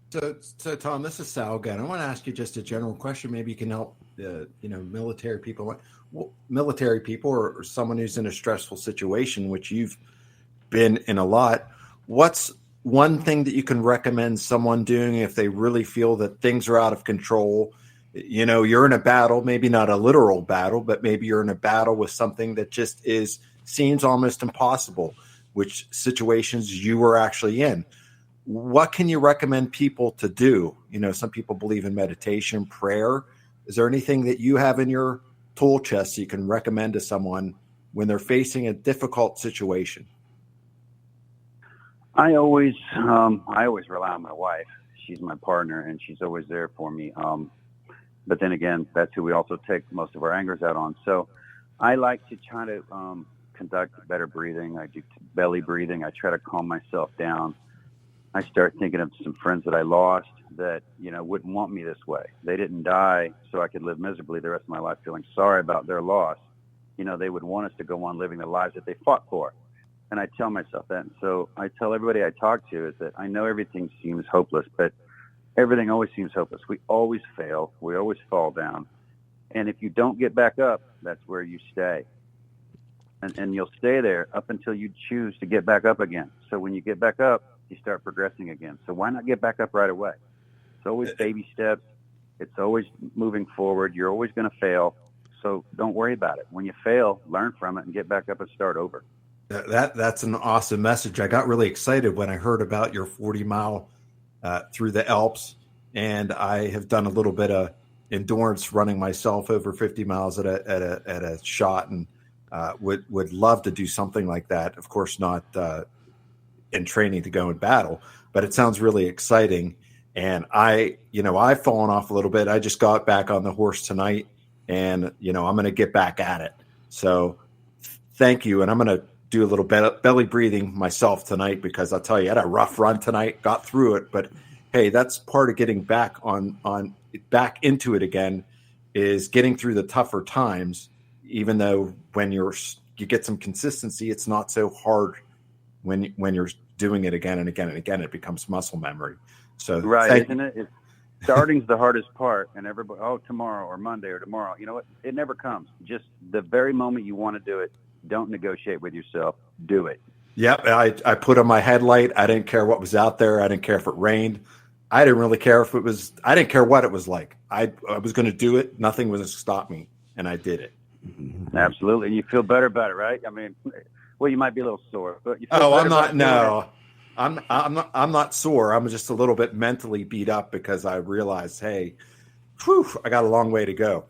So Tom, this is Sal again. I want to ask you just a general question. Maybe you can help military people or someone who's in a stressful situation, which you've been in a lot. What's one thing that you can recommend someone doing if they really feel that things are out of control? You're in a battle, maybe not a literal battle, but maybe you're in a battle with something that just seems almost impossible, which situations you were actually in. What can you recommend people to do? Some people believe in meditation, prayer. Is there anything that you have in your tool chest you can recommend to someone when they're facing a difficult situation? I always rely on my wife. She's my partner, and she's always there for me. But then again, that's who we also take most of our angers out on. So I like to try to conduct better breathing. I do belly breathing. I try to calm myself down. I start thinking of some friends that I lost that, wouldn't want me this way. They didn't die so I could live miserably the rest of my life feeling sorry about their loss. They would want us to go on living the lives that they fought for. And I tell myself that. And so I tell everybody I talk to is that I know everything seems hopeless, but everything always seems hopeless. We always fail. We always fall down. And if you don't get back up, that's where you stay. And you'll stay there up until you choose to get back up again. So when you get back up, you start progressing again. So why not get back up right away? It's always baby steps. It's always moving forward. You're always going to fail. So don't worry about it. When you fail, learn from it and get back up and start over. That's an awesome message. I got really excited when I heard about your 40-mile through the Alps, and I have done a little bit of endurance running myself over 50 miles at a shot, and would love to do something like that. Of course, not in training to go in battle, but it sounds really exciting. And I've fallen off a little bit. I just got back on the horse tonight, and I'm going to get back at it. So thank you, and I'm going to do a little belly breathing myself tonight, because I'll tell you, I had a rough run tonight, got through it, but hey, that's part of getting back back into it again, is getting through the tougher times. Even though when you get some consistency, it's not so hard when you're doing it again and again and again. It becomes muscle memory. So right, isn't it? Starting's the hardest part, and everybody, tomorrow or Monday or tomorrow. You know what? It never comes. Just the very moment you want to do it, don't negotiate with yourself. Do it. Yep. I put on my headlight. I didn't care what was out there. I didn't care if it rained. I didn't really care if it was. I didn't care what it was like. I was going to do it. Nothing was going to stop me, and I did it. Absolutely. And you feel better about it, right? I mean, well, you might be a little sore, but you feel I'm better not. about No, I'm not sore. I'm just a little bit mentally beat up because I realized, hey, I got a long way to go.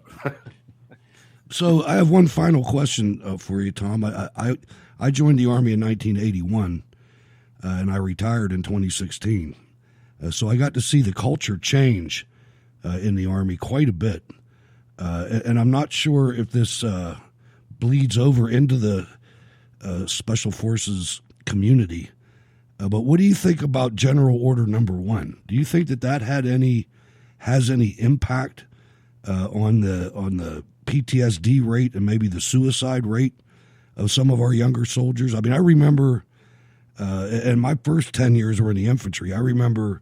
So I have one final question for you, Tom. I joined the Army in 1981, and I retired in 2016. So I got to see the culture change in the Army quite a bit. And I'm not sure if this bleeds over into the Special Forces community. But what do you think about General Order Number 1? Do you think that has any impact on the PTSD rate and maybe the suicide rate of some of our younger soldiers? I mean, I remember, and my first 10 years were in the infantry. I remember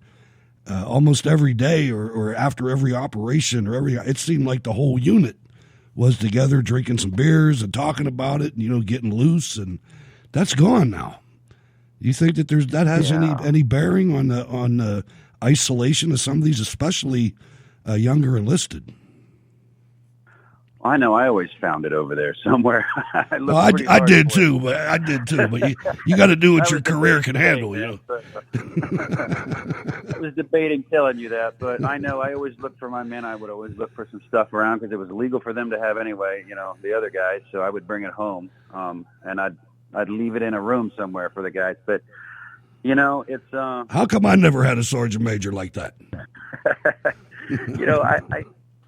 almost every day or after every operation it seemed like the whole unit was together drinking some beers and talking about it and, getting loose, and that's gone now. Do you think that that has any bearing on the isolation of some of these, especially younger enlisted? I know. I always found it over there somewhere. I did too, but you got to do what your career can handle. I was debating telling you that, but I know I always looked for my men. I would always look for some stuff around because it was illegal for them to have anyway. The other guys, so I would bring it home, and I'd leave it in a room somewhere for the guys. But it's how come I never had a sergeant major like that?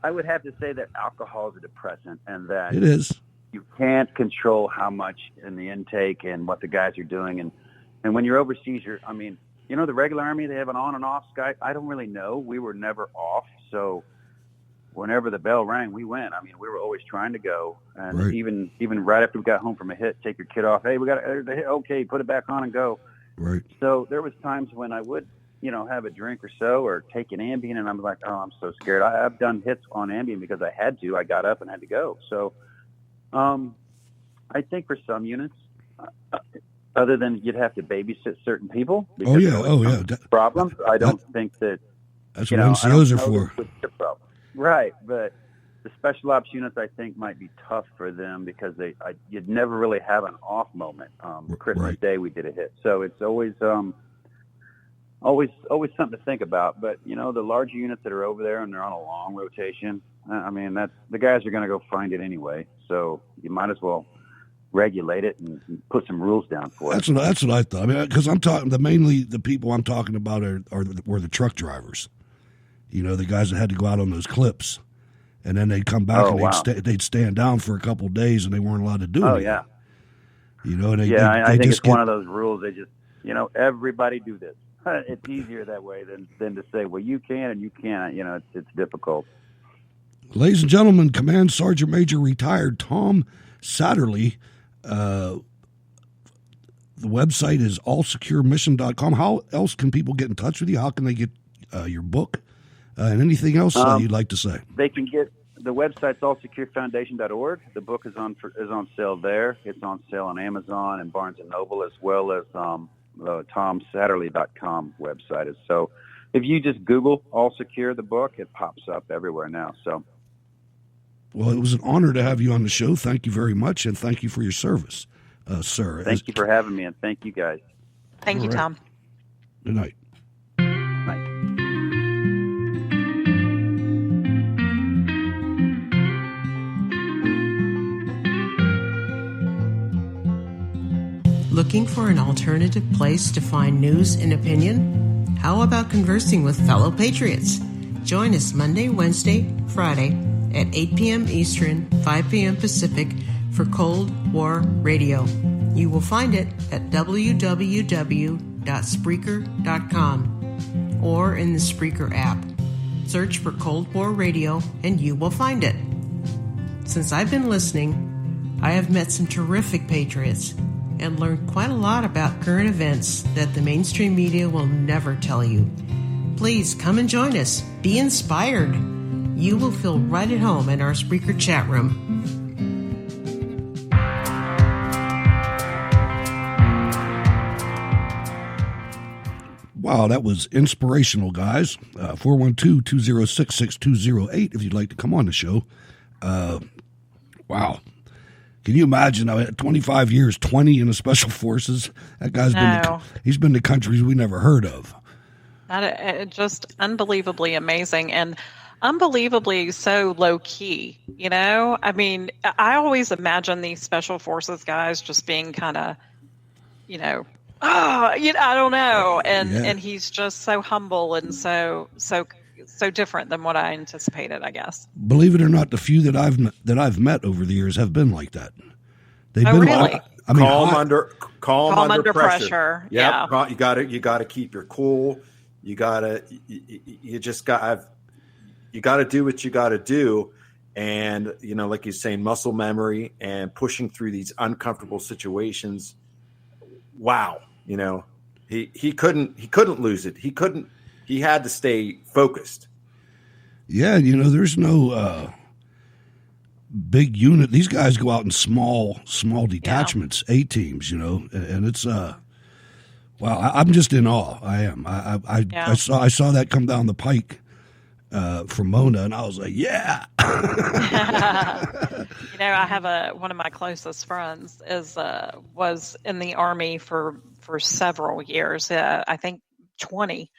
I would have to say that alcohol is a depressant, and that it is. You can't control how much in the intake and what the guys are doing. And when you're overseas, the regular Army, they have an on and off sky. I don't really know. We were never off. So whenever the bell rang, we went. I mean, we were always trying to go. And right. even right after we got home from a hit, take your kit off. Hey, we got the hit. Okay, put it back on and go. Right. So there was times when I would, have a drink or so, or take an Ambien, and I'm like, oh, I'm so scared. I've done hits on Ambien because I had to. I got up and had to go. So I think for some units, other than you'd have to babysit certain people. Oh, yeah. Problems. I don't think that. That's what NCOs are for. Right. But the special ops units, I think, might be tough for them because you'd never really have an off moment. Christmas Day, we did a hit. So it's always something to think about. But, the larger units that are over there and they're on a long rotation, the guys are going to go find it anyway. So you might as well regulate it and put some rules down for it. That's what I thought. I mean, because I'm talking mainly the people I'm talking about were the truck drivers. You know, the guys that had to go out on those clips, and then they'd come back they'd stand down for a couple of days, and they weren't allowed to do it. Oh yeah. You know, and I think it's one of those rules. They just, everybody do this. It's easier that way than to say, well, you can and you can't. You know, it's difficult. Ladies and gentlemen, Command Sergeant Major retired Tom Satterly. The website is allsecuremission.com. How else can people get in touch with you? How can they get your book and anything else you'd like to say? They can get the website's allsecurefoundation.org. The book is on sale there. It's on sale on Amazon and Barnes and Noble, as well as the TomSatterly.com website. So if you just Google All Secure the book, it pops up everywhere now. So. Well, it was an honor to have you on the show. Thank you very much, and thank you for your service, sir. Thank you for having me, and thank you guys. Thank you, Tom. Good night. Night. Looking for an alternative place to find news and opinion? How about conversing with fellow patriots? Join us Monday, Wednesday, Friday at 8 p.m. Eastern, 5 p.m. Pacific for Cold War Radio. You will find it at www.spreaker.com or in the Spreaker app. Search for Cold War Radio and you will find it. Since I've been listening, I have met some terrific patriots and learned quite a lot about current events that the mainstream media will never tell you. Please come and join us. Be inspired. You will feel right at home in our Spreaker chat room. Wow, that was inspirational, guys. 412-206-6208 if you'd like to come on the show. Wow. Can you imagine? 25 years, 20 in the Special Forces. That guy's he's been to countries we never heard of. Just unbelievably amazing and unbelievably so low key, you know? I mean, I always imagine these Special Forces guys just being kind of, I don't know. And he's just so humble and so different than what I anticipated, I guess. Believe it or not, the few that I've met over the years have been like that. They've been really? Calm under pressure. Yep. Yeah. You gotta keep your cool. You gotta do what you gotta do. And, like you're saying, muscle memory and pushing through these uncomfortable situations. Wow. He couldn't lose it. He had to stay focused. Yeah. There's no, big unit. These guys go out in small detachments, A-teams, and it's, wow. I'm just in awe. I am. I saw that come down the pike, from Mona, and I was like, yeah. I have one of my closest friends was in the Army for several years, I think 20,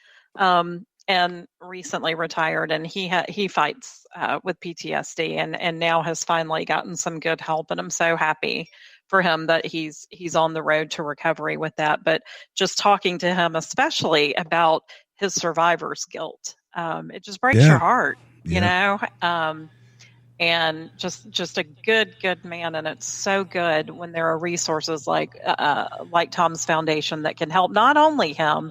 and recently retired, and he fights with PTSD and now has finally gotten some good help, and I'm so happy for him that he's on the road to recovery with that. But just talking to him, especially about his survivor's guilt, it just breaks your heart, and just a good man. And it's so good when there are resources like Tom's Foundation that can help not only him,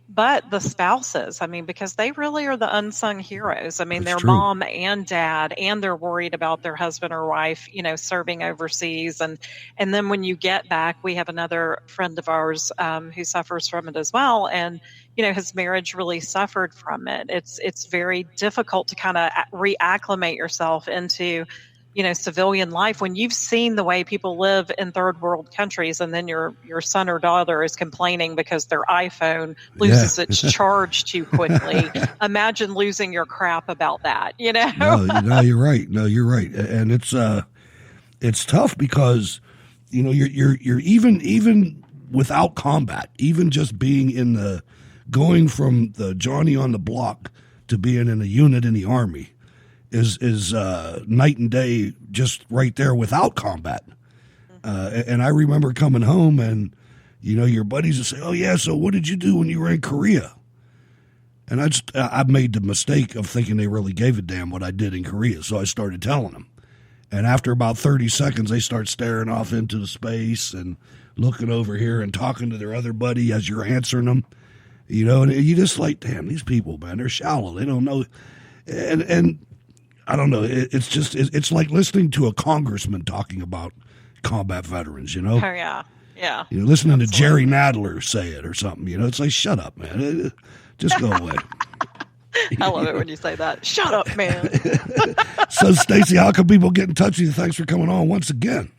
but the spouses. I mean, because they really are the unsung heroes. I mean, That's their true. mom and dad, and they're worried about their husband or wife, serving overseas. And then when you get back, we have another friend of ours who suffers from it as well. And, his marriage really suffered from it. It's very difficult to kind of reacclimate yourself into civilian life when you've seen the way people live in third world countries, and then your son or daughter is complaining because their iPhone loses its charge too quickly. Imagine losing your crap about that, No, you're right. And it's tough because, you're even without combat, even just being going from the Johnny on the block to being in a unit in the Army is night and day, just right there without combat. And I remember coming home and, your buddies would say, oh, yeah, so what did you do when you were in Korea? And I made the mistake of thinking they really gave a damn what I did in Korea. So I started telling them. And after about 30 seconds, they start staring off into the space and looking over here and talking to their other buddy as you're answering them. And you just like, damn, these people, man, they're shallow. They don't know. And I don't know. It's like listening to a congressman talking about combat veterans, Oh, yeah. Yeah. Listening to Jerry Nadler say it or something, it's like, shut up, man. Just go away. I love it when you say that. Shut up, man. So, Stacy, how can people get in touch with you? Thanks for coming on once again.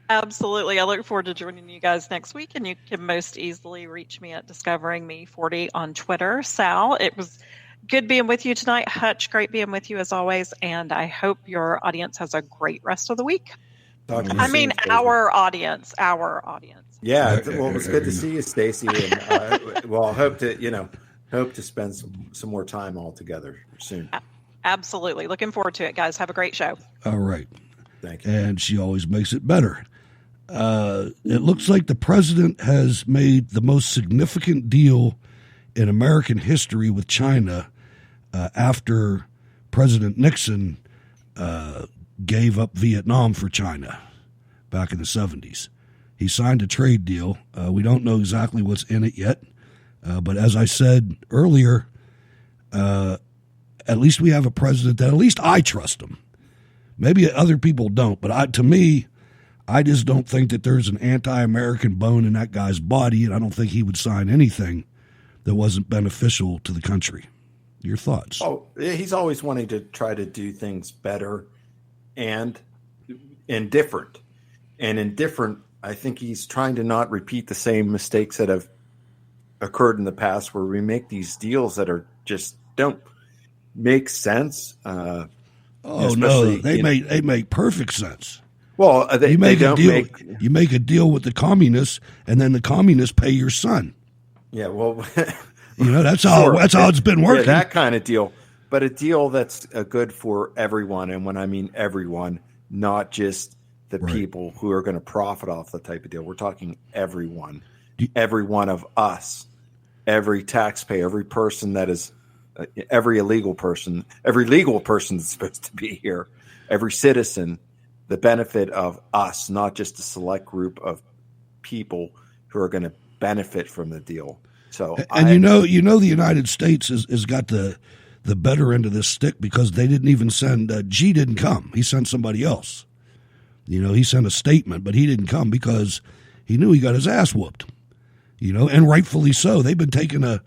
Absolutely. I look forward to joining you guys next week, and you can most easily reach me at Discovering Me 40 on Twitter. Sal, it was good being with you tonight. Hutch, great being with you as always, and I hope your audience has a great rest of the week. I mean, our audience. Yeah, well, it was good to see you, Stacy, and well, I hope to spend some more time all together soon. Absolutely. Looking forward to it, guys. Have a great show. All right. Thank you. And she always makes it better. It looks like the president has made the most significant deal in American history with China after President Nixon gave up Vietnam for China back in the 70s. He signed a trade deal. We don't know exactly what's in it yet. But as I said earlier, at least we have a president that at least I trust him. Maybe other people don't, but to me, I just don't think that there's an anti-American bone in that guy's body, and I don't think he would sign anything that wasn't beneficial to the country. Your thoughts? Oh, he's always wanting to try to do things better and different. And in different, I think he's trying to not repeat the same mistakes that have occurred in the past where we make these deals that are just don't make sense. Oh, no, they make perfect sense. Well, you make a deal with the communists, and then the communists pay your son. Yeah, well, that's how it's been working. Yeah, that kind of deal, but a deal that's good for everyone, and when I mean everyone, not just the people who are going to profit off the type of deal. We're talking everyone, every one of us, every taxpayer, every person that is, every legal person that's supposed to be here, every citizen. The benefit of us, not just a select group of people who are going to benefit from the deal. So, and the United States has got the better end of this stick because they didn't even send. Xi didn't come; he sent somebody else. He sent a statement, but he didn't come because he knew he got his ass whooped. And rightfully so. They've been taking us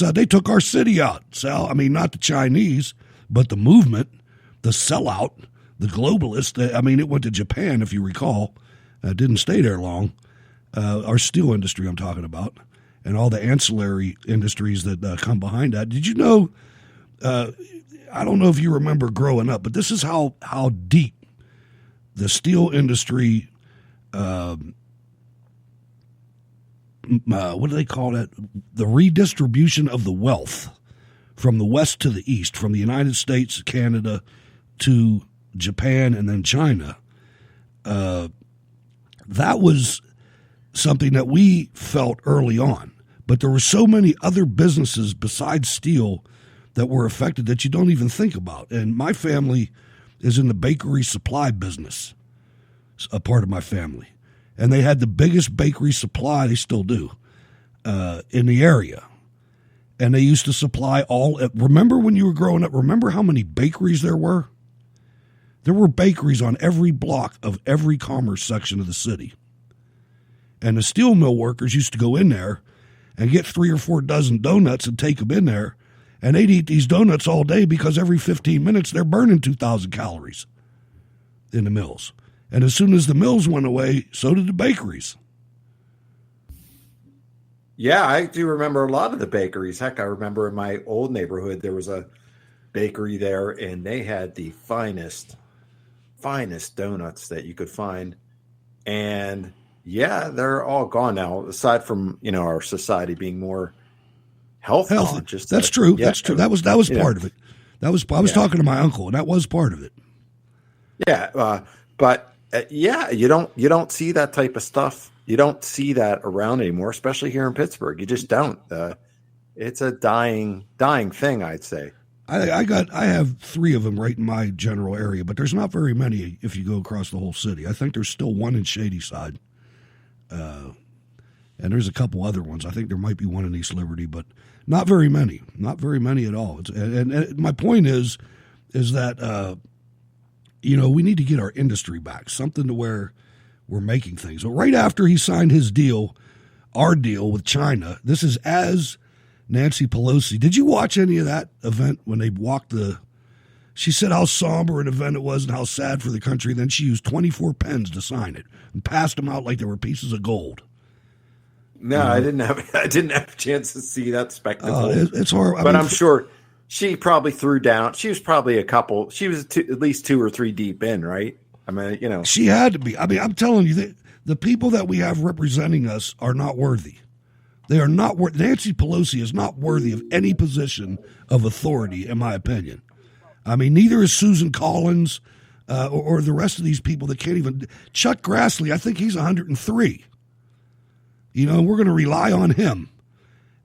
out. They took our city out, Sal. I mean, not the Chinese, but the movement, the sellout. The globalists, it went to Japan, if you recall. Didn't stay there long. Our steel industry I'm talking about, and all the ancillary industries that come behind that. Did you know, I don't know if you remember growing up, but this is how deep the steel industry, what do they call that? The redistribution of the wealth from the west to the east, from the United States, Canada, to Japan and then China, that was something that we felt early on. But there were so many other businesses besides steel that were affected that you don't even think about. And my family is in the bakery supply business, a part of my family. And they had the biggest bakery supply, they still do, in the area. And they used to supply remember when you were growing up, remember how many bakeries there were? There were bakeries on every block of every commerce section of the city. And the steel mill workers used to go in there and get 3 or 4 dozen donuts and take them in there. And they'd eat these donuts all day because every 15 minutes they're burning 2,000 calories in the mills. And as soon as the mills went away, so did the bakeries. Yeah, I do remember a lot of the bakeries. Heck, I remember in my old neighborhood, there was a bakery there, and they had the finest donuts that you could find. And yeah, they're all gone now, aside from, our society being more health conscious. That's true. Yeah, that's true. That was part of it. I was talking to my uncle, and that was part of it. Yeah. But Yeah, you don't see that type of stuff. You don't see that around anymore, especially here in Pittsburgh. You just don't. It's a dying thing, I'd say. I have 3 of them right in my general area, but there's not very many if you go across the whole city. I think there's still one in Shadyside, and there's a couple other ones. I think there might be one in East Liberty, but not very many. Not very many at all. And my point is that we need to get our industry back, something to where we're making things. So right after he signed his deal, our deal with China, this is as Nancy Pelosi. Did you watch any of that event when they walked she said how somber an event it was and how sad for the country. Then she used 24 pens to sign it and passed them out like they were pieces of gold. No, I didn't have a chance to see that spectacle. It's horrible. But I'm sure she probably threw down. She was probably she was at least 2 or 3 deep in, right? I mean, She had to be. I mean, I'm telling you, the people that we have representing us are not worthy. They are not worth. Nancy Pelosi is not worthy of any position of authority, in my opinion. I mean, neither is Susan Collins or the rest of these people that can't even. Chuck Grassley, I think he's 103. And we're going to rely on him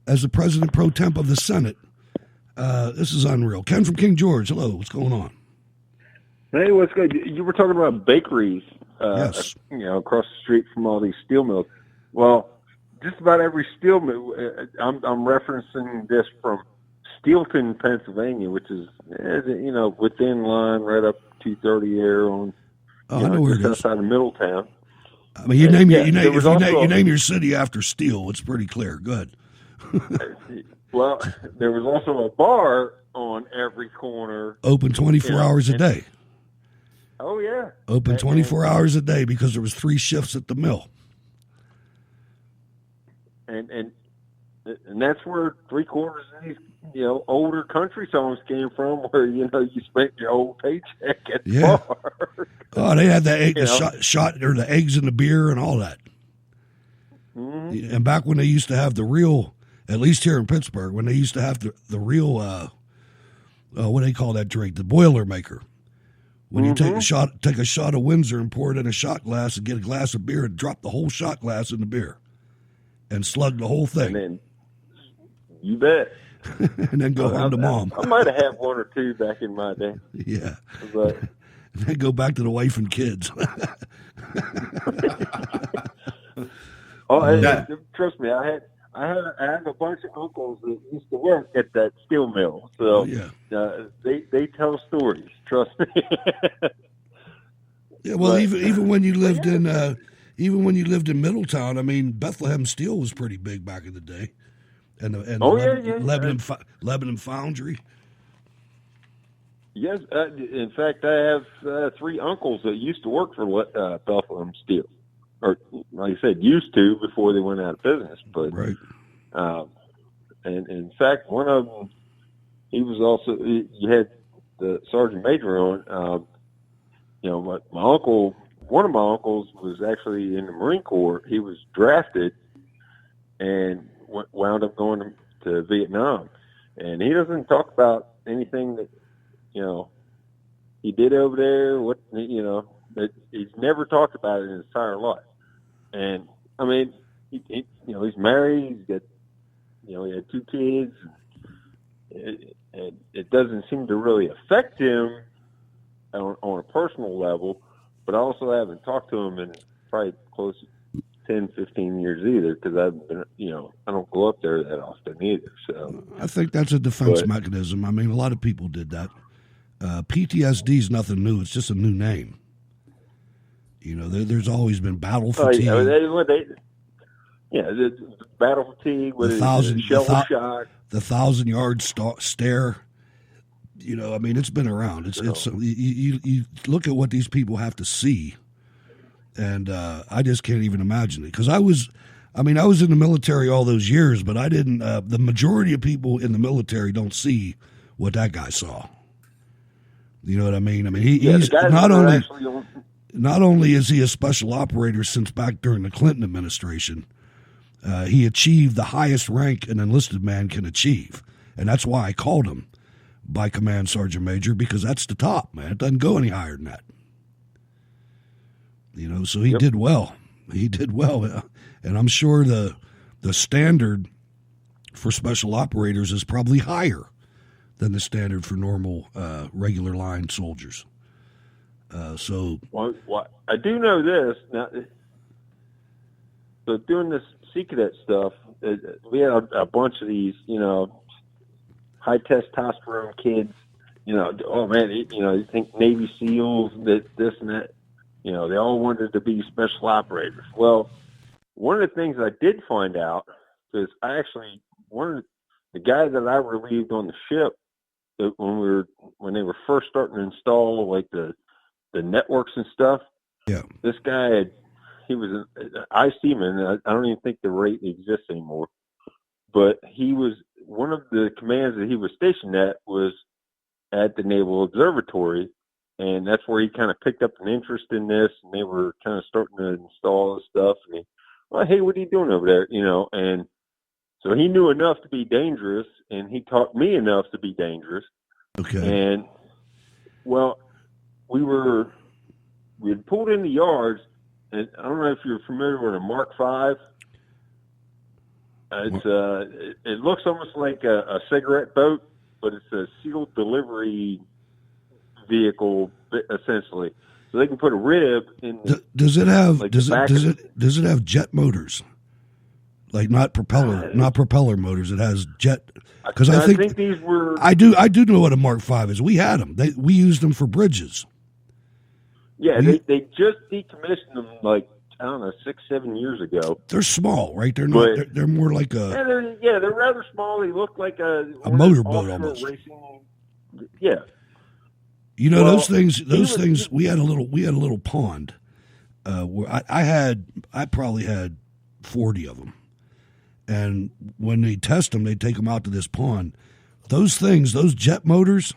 as the president pro temp of the Senate. This is unreal. Ken from King George, hello. What's going on? Hey, what's good? You were talking about bakeries, yes. Across the street from all these steel mills. Well, just about every steel mill. I'm referencing this from Steelton, Pennsylvania, which is within line right up 230 there on. I know where it is. Outside of Middletown. I mean, you name your city after steel. It's pretty clear. Good. Well, there was also a bar on every corner. Open 24 hours a day. Oh, yeah. Open 24 hours a day because there was 3 shifts at the mill. And that's where 3/4 of these, older country songs came from, where, you spent your whole paycheck at the bar. Oh, they had the shot or the eggs in the beer and all that. Mm-hmm. And back when they used to have the real, at least here in Pittsburgh, when they used to have the real, what do they call that drink? The Boilermaker. When you take a shot of Windsor and pour it in a shot glass and get a glass of beer and drop the whole shot glass in the beer and slug the whole thing. And then, you bet. And then go home to mom. I might have had 1 or 2 back in my day. Yeah. But and then go back to the wife and kids. Trust me, I have a bunch of uncles that used to work at that steel mill, so they tell stories. Trust me. Yeah, well, even when you lived in Middletown, I mean, Bethlehem Steel was pretty big back in the day, and Lebanon Foundry. Yes, in fact, I have 3 uncles that used to work for Bethlehem Steel. Or, like I said, used to before they went out of business. But, right. And in fact, one of them, he was also, you had the sergeant major on. My uncle, one of my uncles was actually in the Marine Corps. He was drafted and wound up going to Vietnam. And he doesn't talk about anything that, he did over there. He's never talked about it in his entire life. And I mean, he's married. He's got, he had 2 kids. And it doesn't seem to really affect him on a personal level. But I also haven't talked to him in probably close to 10, 15 years either, because I've been, I don't go up there that often either. So I think that's a defense mechanism. I mean, a lot of people did that. PTSD is nothing new. It's just a new name. There's always been battle fatigue. The battle fatigue with shell shock. The 1,000-yard stare. I mean, it's been around. It's you look at what these people have to see, and I just can't even imagine it. Because I was in the military all those years, but I didn't. The majority of people in the military don't see what that guy saw. You know what I mean? I mean, he's not only is he a special operator since back during the Clinton administration, he achieved the highest rank an enlisted man can achieve, and that's why I called him by command sergeant major, because that's the top, man. It doesn't go any higher than that. So he did well. He did well, and I'm sure the standard for special operators is probably higher than the standard for normal regular line soldiers. Well, I do know this now. So doing this Sea Cadet stuff, we had a bunch of these, high testosterone kids. Oh man, you think Navy SEALs, this and that. They all wanted to be special operators. Well, one of the things I did find out is one of the guys that I relieved on the ship when they were first starting to install like the networks and stuff. Yeah, this guy he was an I seaman. I don't even think the rate exists anymore. But he was one of the commands that he was stationed at was at the Naval Observatory, and that's where he kind of picked up an interest in this. And they were kind of starting to install this stuff. And hey, what are you doing over there? And so he knew enough to be dangerous, and he taught me enough to be dangerous. Okay. And well, we had pulled in the yards, and I don't know if you're familiar with a Mark V. It looks almost like a cigarette boat, but it's a sealed delivery vehicle essentially. So they can put a rib in. Does it have does it have jet motors? Like not propeller motors. It has jet. Because I think these were. I do know what a Mark V is. We had them. We used them for bridges. Yeah, they just decommissioned them like I don't know 6-7 years ago. They're small, right? They're not. They're more like a. They're rather small. They look like a motorboat almost. Racing. Yeah. Those things. We had a little pond where I probably had 40 of them. And when they test them, they take them out to this pond. Those things, those jet motors,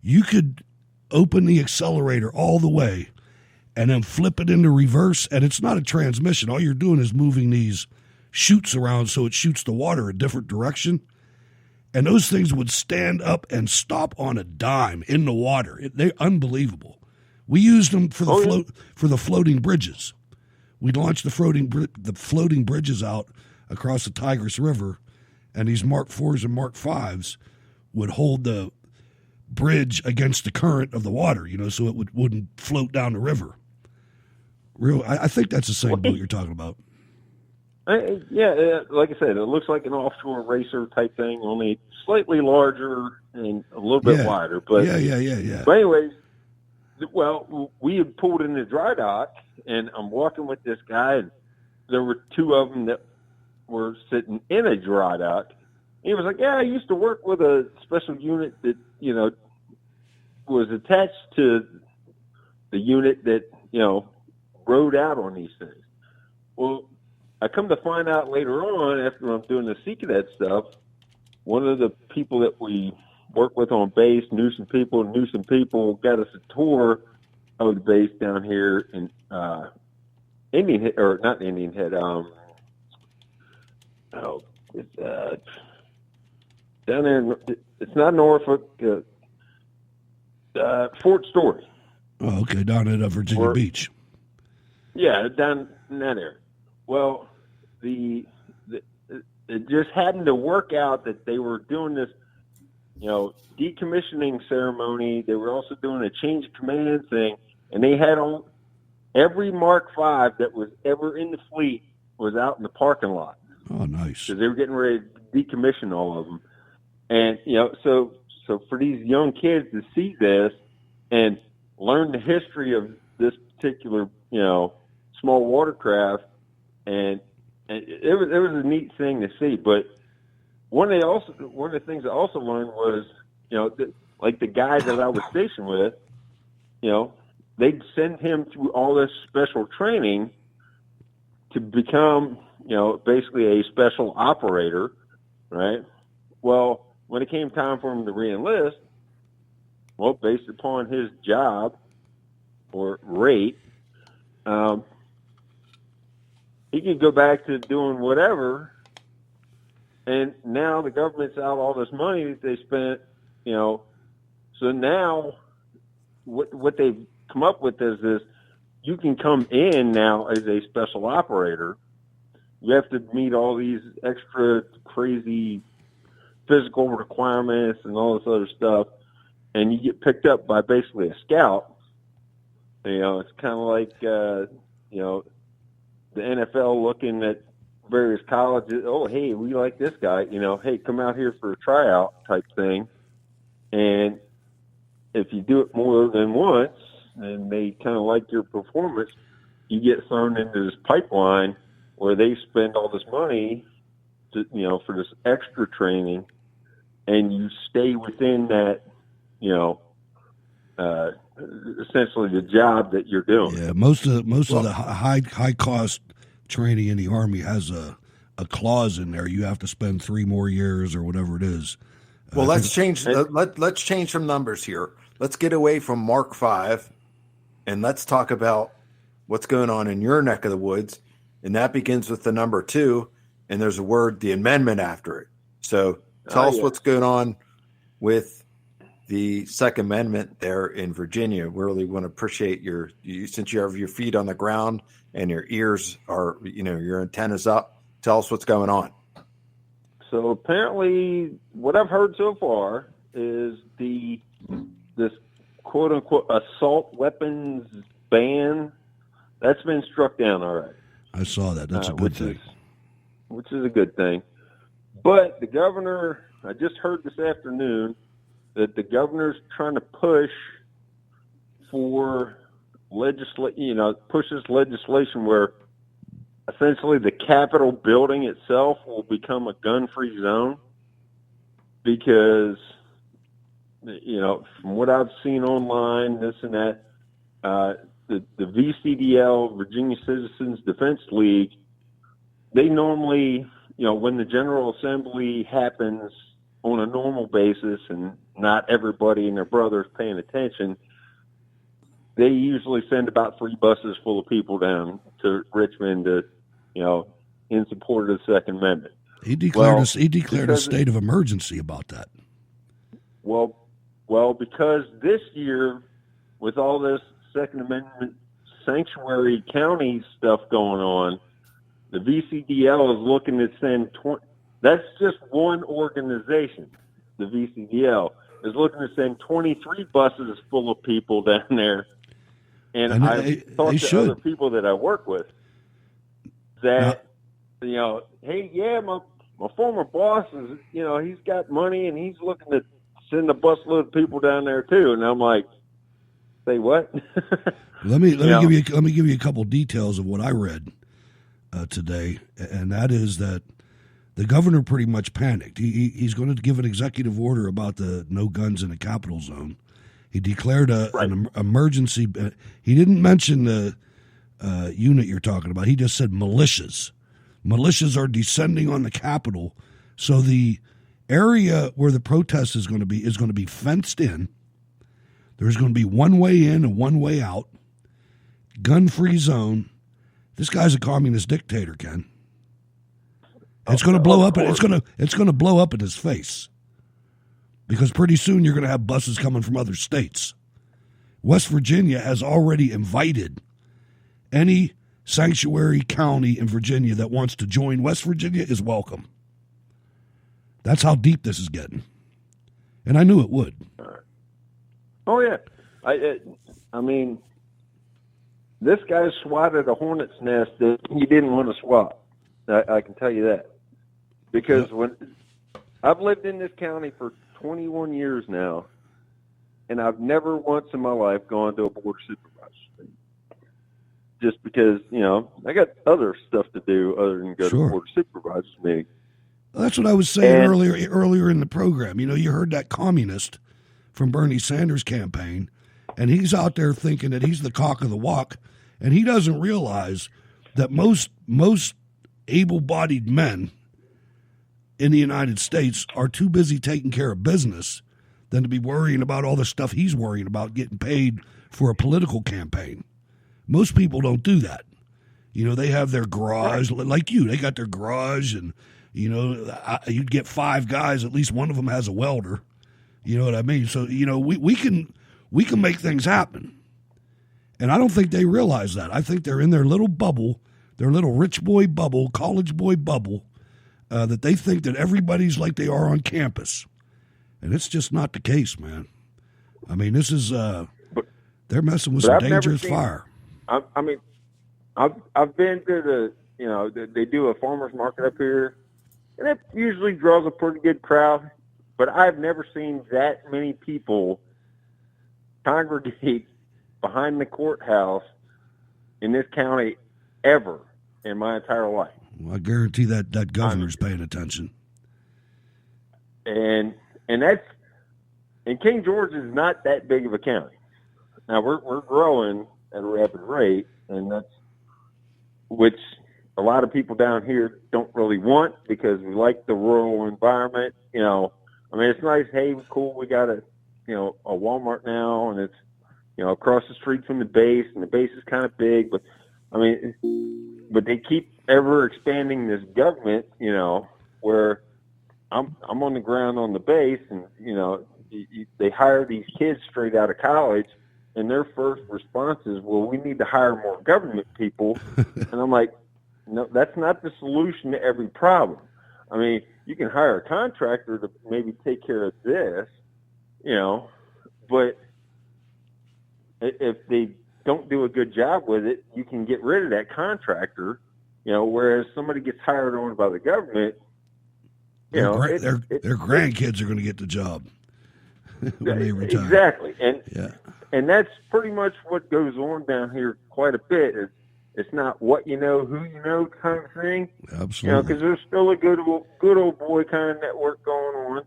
you could open the accelerator all the way and then flip it into reverse, and it's not a transmission. All you're doing is moving these chutes around so it shoots the water a different direction. And those things would stand up and stop on a dime in the water. They're unbelievable. We used them for the floating bridges. We launched the floating bridges out across the Tigris River, and these Mark IVs and Mark Vs would hold the bridge against the current of the water, so it wouldn't float down the river. I think that's the same boat you're talking about. Yeah, like I said, it looks like an offshore racer type thing, only slightly larger and a little bit wider. But yeah. But anyways, well, we had pulled in the dry dock, and I'm walking with this guy, and there were two of them that were sitting in a dry dock. He was like, "Yeah, I used to work with a special unit that was attached to the unit that rode out on these things." Well, I come to find out later on, after I'm doing the Sea Cadet stuff, one of the people that we work with on base knew some people, got us a tour of the base down here in Indian Head, or not Indian Head. It's down there. It's not Norfolk. Fort Story. Oh, okay, down at Virginia Beach. Yeah, down in that area. Well, it just happened to work out that they were doing this, decommissioning ceremony. They were also doing a change of command thing, and they had on every Mark V that was ever in the fleet was out in the parking lot. Oh, nice. Because they were getting ready to decommission all of them. And, so for these young kids to see this and learn the history of this particular, small watercraft, and it was a neat thing to see. But one of the things I also learned was, like the guy that I was stationed with, they'd send him through all this special training to become, basically a special operator, right? Well, when it came time for him to re-enlist, well, based upon his job or rate, he could go back to doing whatever, and now the government's out all this money that they spent, so now what they've come up with is this, you can come in now as a special operator. You have to meet all these extra crazy physical requirements and all this other stuff, and you get picked up by basically a scout. You know, it's kind of like, you know, the NFL looking at various colleges. Oh, hey, we like this guy. You know, hey, come out here for a tryout type thing. And if you do it more than once and they kind of like your performance, you get thrown into this pipeline where they spend all this money to, you know, for this extra training, and you stay within that, you know, essentially the job that you're doing. Yeah, most of the high cost training in the Army has a clause in there. You have to spend 3 more years or whatever it is. Well, let's change some numbers here. Let's get away from Mark V, and let's talk about what's going on in your neck of the woods. And that begins with the number 2, and there's a word, the amendment, after it. So tell us what's going on with the Second Amendment there in Virginia. We really want to appreciate since you have your feet on the ground and your ears are, you know, your antennas up. Tell us what's going on. So apparently what I've heard so far is this quote unquote assault weapons ban that's been struck down already. I saw that. That's a good thing. Which is a good thing. But the governor, I just heard this afternoon that the governor's trying to push for pushes legislation where essentially the Capitol building itself will become a gun-free zone because, you know, from what I've seen online, this and that, the VCDL, Virginia Citizens Defense League, they normally, you know, when the General Assembly happens on a normal basis and not everybody and their brothers paying attention, they usually send about 3 buses full of people down to Richmond to, you know, in support of the Second Amendment. He declared a state of emergency about that. Well, because this year, with all this Second Amendment sanctuary county stuff going on, the VCDL is looking to send 20. That's just one organization. The VCDL is looking to send 23 buses full of people down there. And I talked to other people that I work with that, you know, hey, yeah, my former boss is, you know, he's got money and he's looking to send a busload of people down there too. And I'm like, say what? Let me give you a couple details of what I read today, and that is that the governor pretty much panicked. He's going to give an executive order about the no guns in the Capitol zone. He declared an emergency. He didn't mention the unit you're talking about. He just said militias. Militias are descending on the Capitol, so the area where the protest is going to be fenced in. There's going to be one way in and one way out. Gun-free zone. This guy's a communist dictator, Ken. It's going to blow up. It's going to blow up in his face, because pretty soon you're going to have buses coming from other states. West Virginia has already invited any sanctuary county in Virginia that wants to join. West Virginia is welcome. That's how deep this is getting, and I knew it would. Oh yeah, I mean, this guy swatted a hornet's nest that he didn't want to swat. I can tell you that, because when I've lived in this county for 21 years now, and I've never once in my life gone to a board of supervisors meeting. Just because, you know, I got other stuff to do other than go to a board of supervisors meeting. Well, that's what I was saying earlier in the program. You know, you heard that communist from Bernie Sanders' campaign, and he's out there thinking that he's the cock of the walk, and he doesn't realize that most able-bodied men in the United States are too busy taking care of business than to be worrying about all the stuff he's worrying about, getting paid for a political campaign. Most people don't do that. You know, they have their garage, like you. They got their garage, and, you know, you'd get 5 guys, at least one of them has a welder. You know what I mean? So, you know, we can make things happen. And I don't think they realize that. I think they're in their little bubble, their little rich boy bubble, college boy bubble, that they think that everybody's like they are on campus. And it's just not the case, man. I mean, this is, they're messing with some dangerous fire. I mean, I've been to they do a farmer's market up here, and it usually draws a pretty good crowd, but I've never seen that many people congregate behind the courthouse in this county ever in my entire life. Well, I guarantee that governor's paying attention. And King George is not that big of a county. Now we're growing at a rapid rate, and that's which a lot of people down here don't really want because we like the rural environment. I mean, it's nice. Hey, cool. We got a Walmart now, and it's across the street from the base, and the base is kind of big. But I mean, but they keep ever expanding this government. Where I'm on the ground on the base, and they hire these kids straight out of college, and their first response is, well, we need to hire more government people. And I'm like, no, that's not the solution to every problem. I mean, you can hire a contractor to maybe take care of this, but if they don't do a good job with it, you can get rid of that contractor, whereas somebody gets hired on by the government, their grandkids are going to get the job when they retire. Exactly. And that's pretty much what goes on down here quite a bit. It's not what you know, who you know kind of thing. Absolutely. Because there's still a good old boy kind of network going on.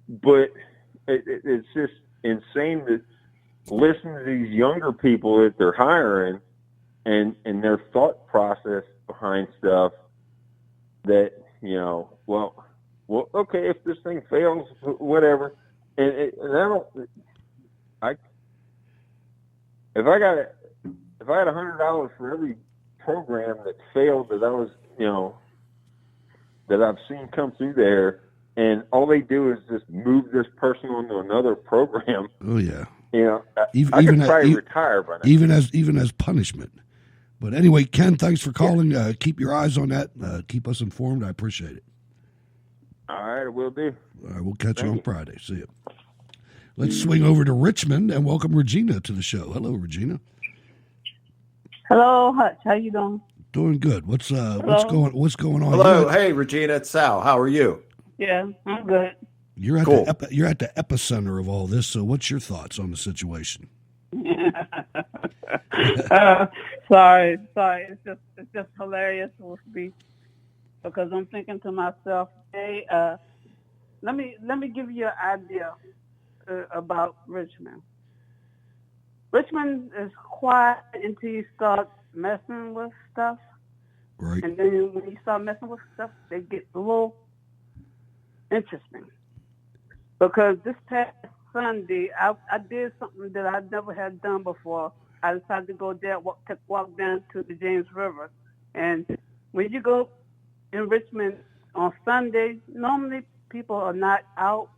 But it's just insane to listen to these younger people that they're hiring and their thought process behind stuff that, well, okay, if this thing fails, whatever. And if I had $100 for every program that failed that I was, that I've seen come through there, and all they do is just move this person onto another program. Oh yeah. I could probably retire by now. Even as punishment. But anyway, Ken, thanks for calling. Yeah. Keep your eyes on that. Keep us informed. I appreciate it. All right, I will do. All right, we'll catch you on Friday. See you. Let's swing over to Richmond and welcome Regina to the show. Hello, Regina. Hello, Hutch. How you doing? Doing good. What's going on? Hello, hey Regina, it's Sal. How are you? Yeah, I'm good. You're at cool. You're at the epicenter of all this. So, what's your thoughts on the situation? Sorry. It's just hilarious to me because I'm thinking to myself, hey, let me give you an idea about Richmond. Richmond is quiet until you start messing with stuff. Right. And then when you start messing with stuff, they get a little interesting. Because this past Sunday, I did something that I never had done before. I decided to go there, walk down to the James River. And when you go in Richmond on Sundays, normally people are not out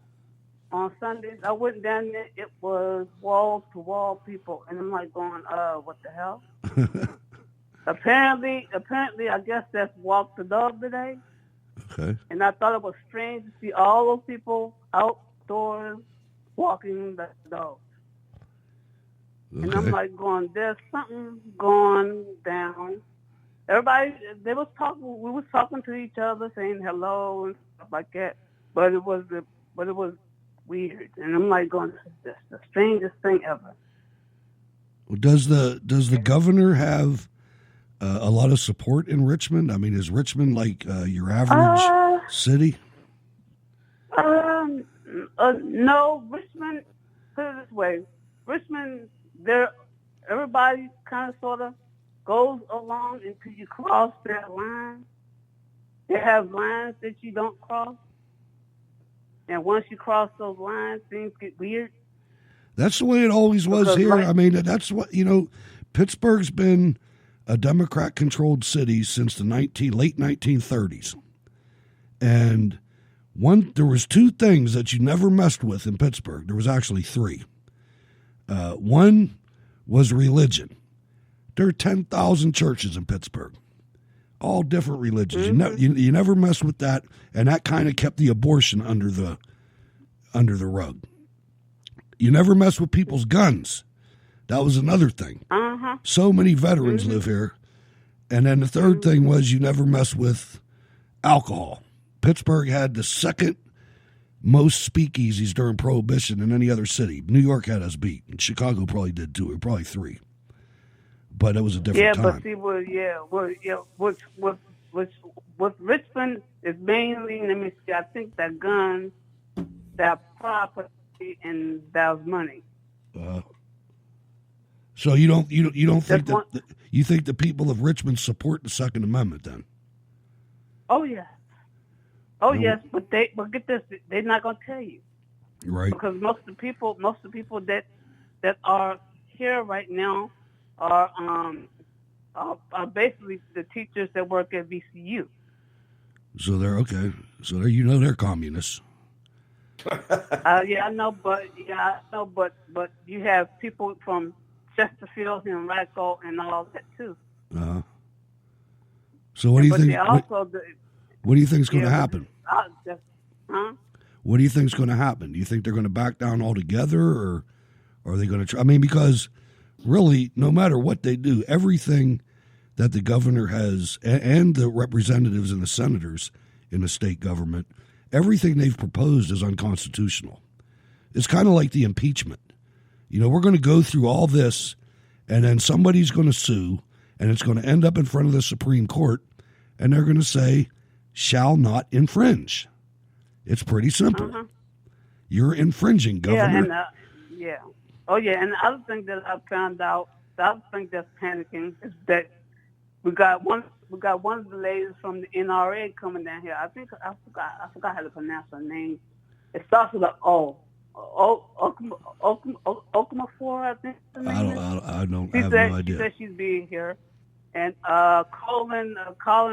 on Sundays. I went down there, it was wall-to-wall people. And I'm like going, what the hell? Apparently, I guess that's Walk the Dog today. Okay. And I thought it was strange to see all those people outdoors walking the dog. Okay. And I'm like going, there's something going down. Everybody, we was talking to each other, saying hello and stuff like that. But it was weird. And I'm like going, this is the strangest thing ever. Well, does the governor have a lot of support in Richmond? I mean, is Richmond like your average city? No, Richmond, put it this way, Richmond, everybody kind of sort of goes along until you cross that line. They have lines that you don't cross. And once you cross those lines, things get weird. That's the way it always was because here. I mean, that's what, Pittsburgh's been a Democrat-controlled city since the late 1930s. And there was two things that you never messed with in Pittsburgh. There was actually three. One was religion. There are 10,000 churches in Pittsburgh, all different religions. You never mess with that, and that kind of kept the abortion under the rug. You never mess with people's guns. That was another thing. So many veterans live here. And then the third thing was you never mess with alcohol. Pittsburgh had the second most speakeasies during Prohibition than any other city. New York had us beat. And Chicago probably did too. Probably 3. But it was a different time. But see, with Richmond is mainly, let me see, I think that guns, that property, and that was money. So you don't think that you think the people of Richmond support the Second Amendment then? Oh yeah. Yes, but get this, they're not going to tell you, right? Because most of the people that are here right now are basically the teachers that work at VCU. So they're okay. So they're communists. I know, but you have people from Chesterfield and Racco and all that too. So what do you think? What do you think is going to happen? What do you think is going to happen? Do you think they're going to back down altogether, or are they going to try? I mean, because really, no matter what they do, everything that the governor has and the representatives and the senators in the state government, everything they've proposed is unconstitutional. It's kind of like the impeachment. We're going to go through all this, and then somebody's going to sue, and it's going to end up in front of the Supreme Court, and they're going to say, shall not infringe. It's pretty simple. You're infringing, Governor. Oh, yeah. And the other thing that I found out, the other thing that's panicking is that we got one of the ladies from the NRA coming down here. I forgot how to pronounce her name. It starts with an O. Okafor, I think. I don't have no idea. She said she's being here. And Colin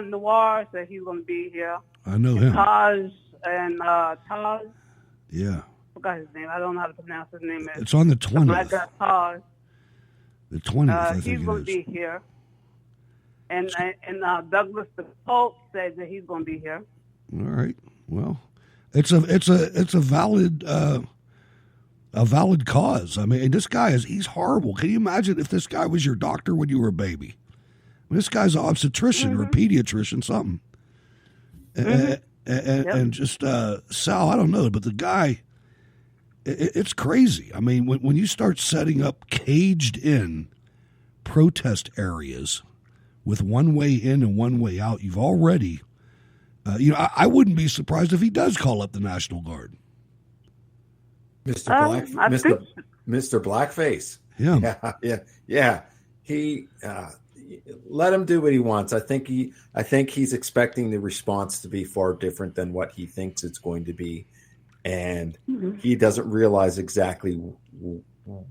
Noir said he's going to be here. I know him. Taj. Yeah. I forgot his name. I don't know how to pronounce his name. It's on the 20th. I got Taj. The 20th, I think he's going to be here. And Douglas the Pope said that he's going to be here. All right. Well, it's a valid cause. I mean, this guy he's horrible. Can you imagine if this guy was your doctor when you were a baby? This guy's an obstetrician or a pediatrician, something. And just Sal, I don't know, but the guy, it's crazy. I mean, when you start setting up caged-in protest areas with one way in and one way out, you've already, I wouldn't be surprised if he does call up the National Guard. Mr. Blackface. Yeah. He let him do what he wants. I think he's expecting the response to be far different than what he thinks it's going to be, and he doesn't realize exactly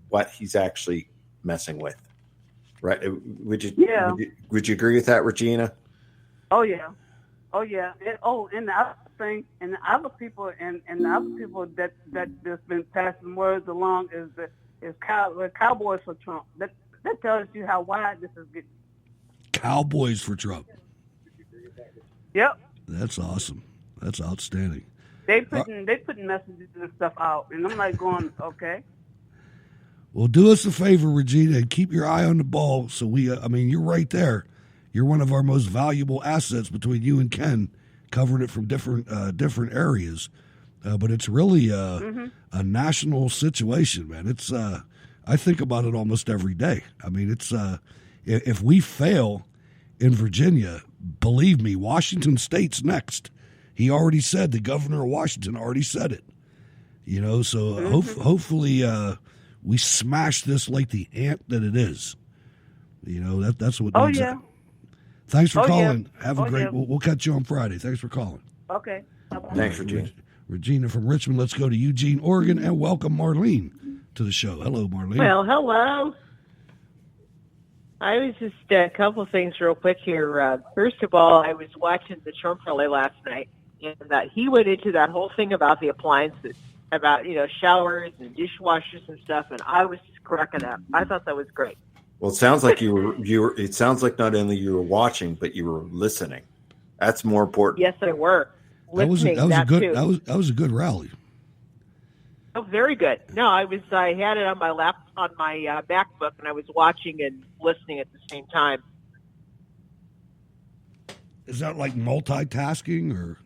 what he's actually messing with. Right? Would you agree with that, Regina? Oh yeah. And the other thing, and the other people, and the other people that just been passing words along is Cowboys for Trump. That tells you how wide this is getting. Cowboys for Trump. Yep. That's awesome. That's outstanding. They putting messages and stuff out, and I'm like going, okay. Well, do us a favor, Regina, and keep your eye on the ball. So you're right there. You're one of our most valuable assets between you and Ken, covering it from different areas. But it's really a national situation, man. It's I think about it almost every day. I mean, it's if we fail in Virginia, believe me, Washington State's next. He already said, the governor of Washington already said it. So hopefully we smash this like the ant that it is. That's what. Thanks for calling. Yeah. Have a great. We'll catch you on Friday. Thanks for calling. Okay. Thanks, Regina. Regina from Richmond. Let's go to Eugene, Oregon, and welcome Marlene to the show. Hello, Marlene. Well, hello. I was just a couple things real quick here. First of all, I was watching the Trump rally last night, and he went into that whole thing about the appliances. about showers and dishwashers and stuff, and I was just cracking up. I thought that was great. Well, it sounds like you were. It sounds like not only you were watching, but you were listening. That's more important. Yes, I were. That was a good rally. Oh, very good. No, I had it on my MacBook, and I was watching and listening at the same time. Is that like multitasking, or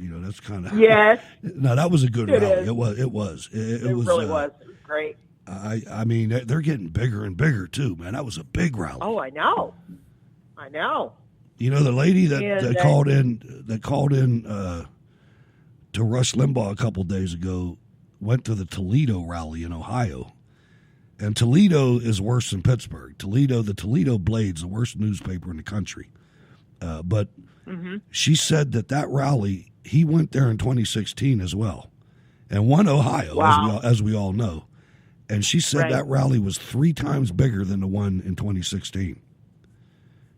that's kind of yes? No, that was a good rally. Is. It was. It was. It was great. I mean, they're getting bigger and bigger too, man. That was a big rally. Oh, I know. The lady that called in to Rush Limbaugh a couple days ago went to the Toledo rally in Ohio, and Toledo is worse than Pittsburgh. The Toledo Blade's the worst newspaper in the country, but she said that rally, he went there in 2016 as well, and won Ohio, as we all know. And she said that rally was 3 times bigger than the one in 2016.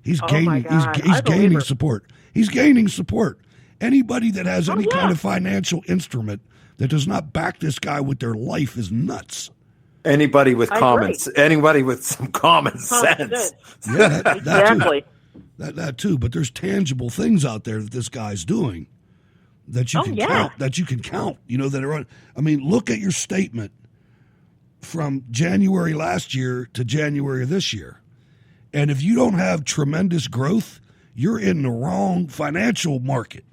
He's gaining. He's gaining support. He's gaining support. Anybody that has any kind of financial instrument that does not back this guy with their life is nuts. Anybody with some common sense. Yeah, exactly. That too. But there's tangible things out there that this guy's doing that you can count. That you can count. That are on. I mean, look at your statement from January last year to January of this year. And if you don't have tremendous growth, you're in the wrong financial market.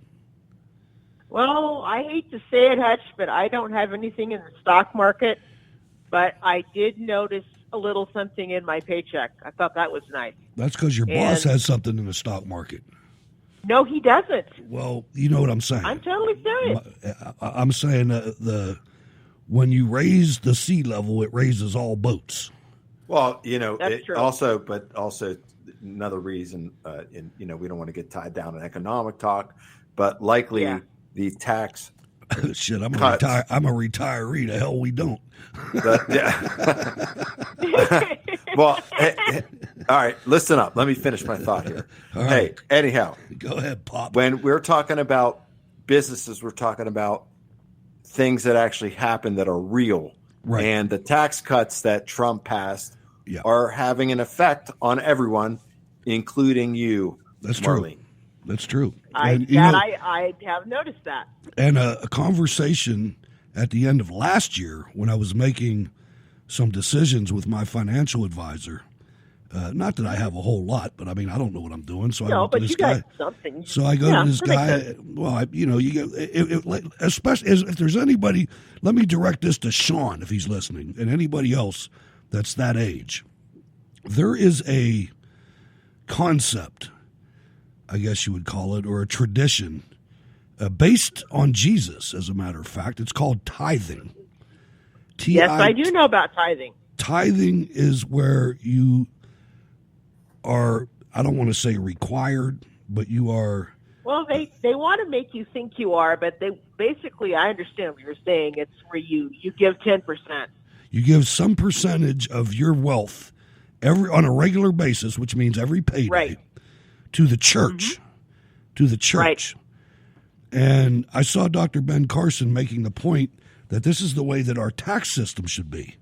Well, I hate to say it, Hutch, but I don't have anything in the stock market. But I did notice a little something in my paycheck. I thought that was nice. That's because your boss has something in the stock market. No, he doesn't. Well, you know what I'm saying. I'm totally serious. I'm saying when you raise the sea level, it raises all boats. Well, That's true. also another reason, we don't want to get tied down in economic talk, but likely the tax. Shit, I'm a retiree. The hell we don't. Well, all right, listen up. Let me finish my thought here. Hey, anyhow. Go ahead, Pop. When we're talking about businesses, we're talking about things that actually happen that are real. Right. And the tax cuts that Trump passed are having an effect on everyone, including you. That's Marlene. True. That's true. I have noticed that. And a conversation at the end of last year when I was making some decisions with my financial advisor. Not that I have a whole lot, but I mean, I don't know what I'm doing. So I go to this guy. Something. So I go to this guy. Well, especially if there's anybody, let me direct this to Sean if he's listening, and anybody else that's that age. There is a concept, I guess you would call it, or a tradition based on Jesus, as a matter of fact. It's called tithing. Yes, I do know about tithing. Tithing is where you are, I don't want to say required, but you are. Well, they want to make you think you are, but they basically, I understand what you're saying. It's where you give 10%. You give some percentage of your wealth on a regular basis, which means every payday, to the church. To the church. Right. And I saw Dr. Ben Carson making the point that this is the way that our tax system should be.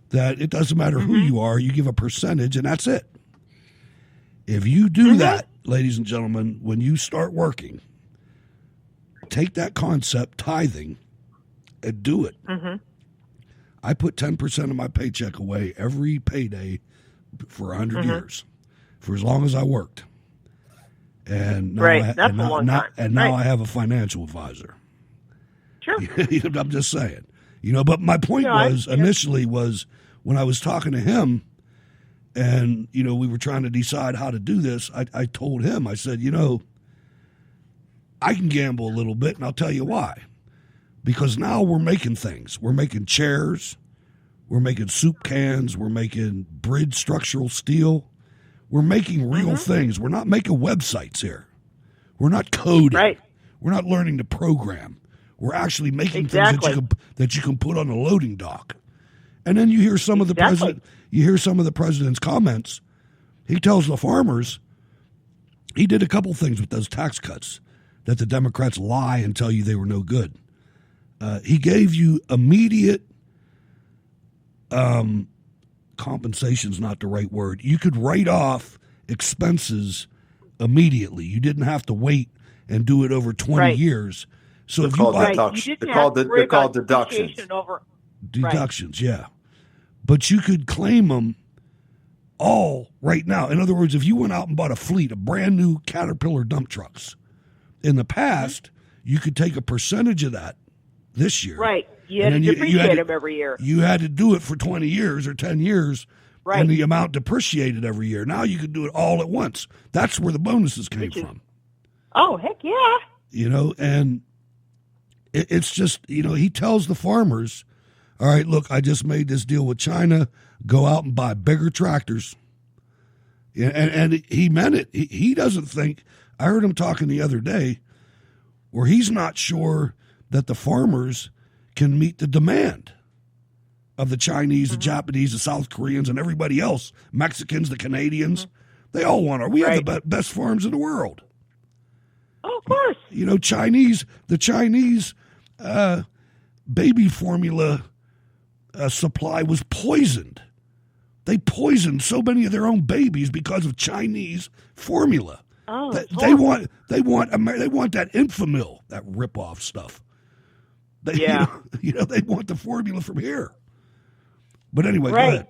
That it doesn't matter who you are, you give a percentage, and that's it. If you do that, ladies and gentlemen, when you start working, take that concept, tithing, and do it. I put 10% of my paycheck away every payday for 100 years, for as long as I worked. And now, I have a financial advisor. Sure. I'm just saying. But my point initially was when I was talking to him and, we were trying to decide how to do this, I told him, I said, I can gamble a little bit, and I'll tell you why. Because now we're making things. We're making chairs. We're making soup cans. We're making bridge structural steel. We're making real things. We're not making websites here. We're not coding. Right. We're not learning to program. We're actually making things that you can put on a loading dock. And then you hear some of the president's comments. He tells the farmers he did a couple things with those tax cuts that the Democrats lie and tell you they were no good. He gave you immediate compensation's not the right word. You could write off expenses immediately. You didn't have to wait and do it over 20 years. So if you they're called deductions. Deductions, yeah. But you could claim them all right now. In other words, if you went out and bought a fleet of brand new Caterpillar dump trucks, in the past, you could take a percentage of that this year. Right. You had to depreciate them every year. You had to do it for 20 years or 10 years, right. And the amount depreciated every year. Now you could do it all at once. That's where the bonuses came from. Oh, heck yeah. You know, and it's just, you know, he tells the farmers, all right, look, I just made this deal with China. Go out and buy bigger tractors. And he meant it. He doesn't think, I heard him talking the other day, where he's not sure that the farmers can meet the demand of the Chinese, the Japanese, the South Koreans, and everybody else, Mexicans, the Canadians. They all want we have the best farms in the world. Oh, of course. You know, the Chinese baby formula supply was poisoned. They poisoned so many of their own babies because of Chinese formula. Oh, they want that Infamil, that rip-off stuff. They want the formula from here. But anyway, go ahead.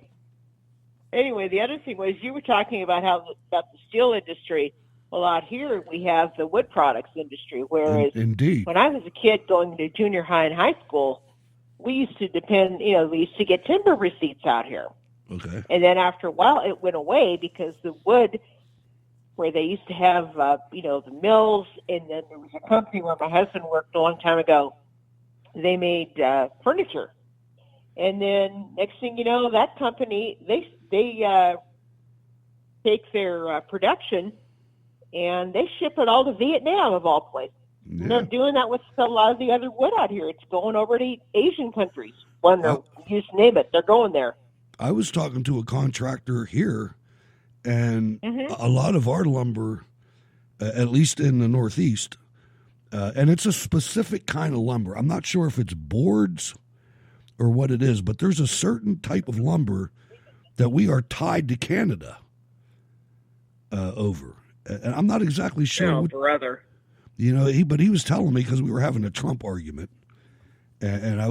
Anyway, the other thing was you were talking about about the steel industry. Well, out here we have the wood products industry, whereas indeed, when I was a kid going to junior high and high school, we used to we used to get timber receipts out here. Okay. And then after a while, it went away because the wood, where they used to have, the mills, and then there was a company where my husband worked a long time ago. They made furniture. And then next thing you know, that company, they take their production and they ship it all to Vietnam, of all places. Yeah. And they're doing that with a lot of the other wood out here. It's going over to Asian countries. You just name it, they're going there. I was talking to a contractor here, and a lot of our lumber, at least in the Northeast, and it's a specific kind of lumber. I'm not sure if it's boards or what it is, but there's a certain type of lumber that we are tied to Canada over. And I'm not exactly sure. Oh, brother. You know, but he was telling me, because we were having a Trump argument, and I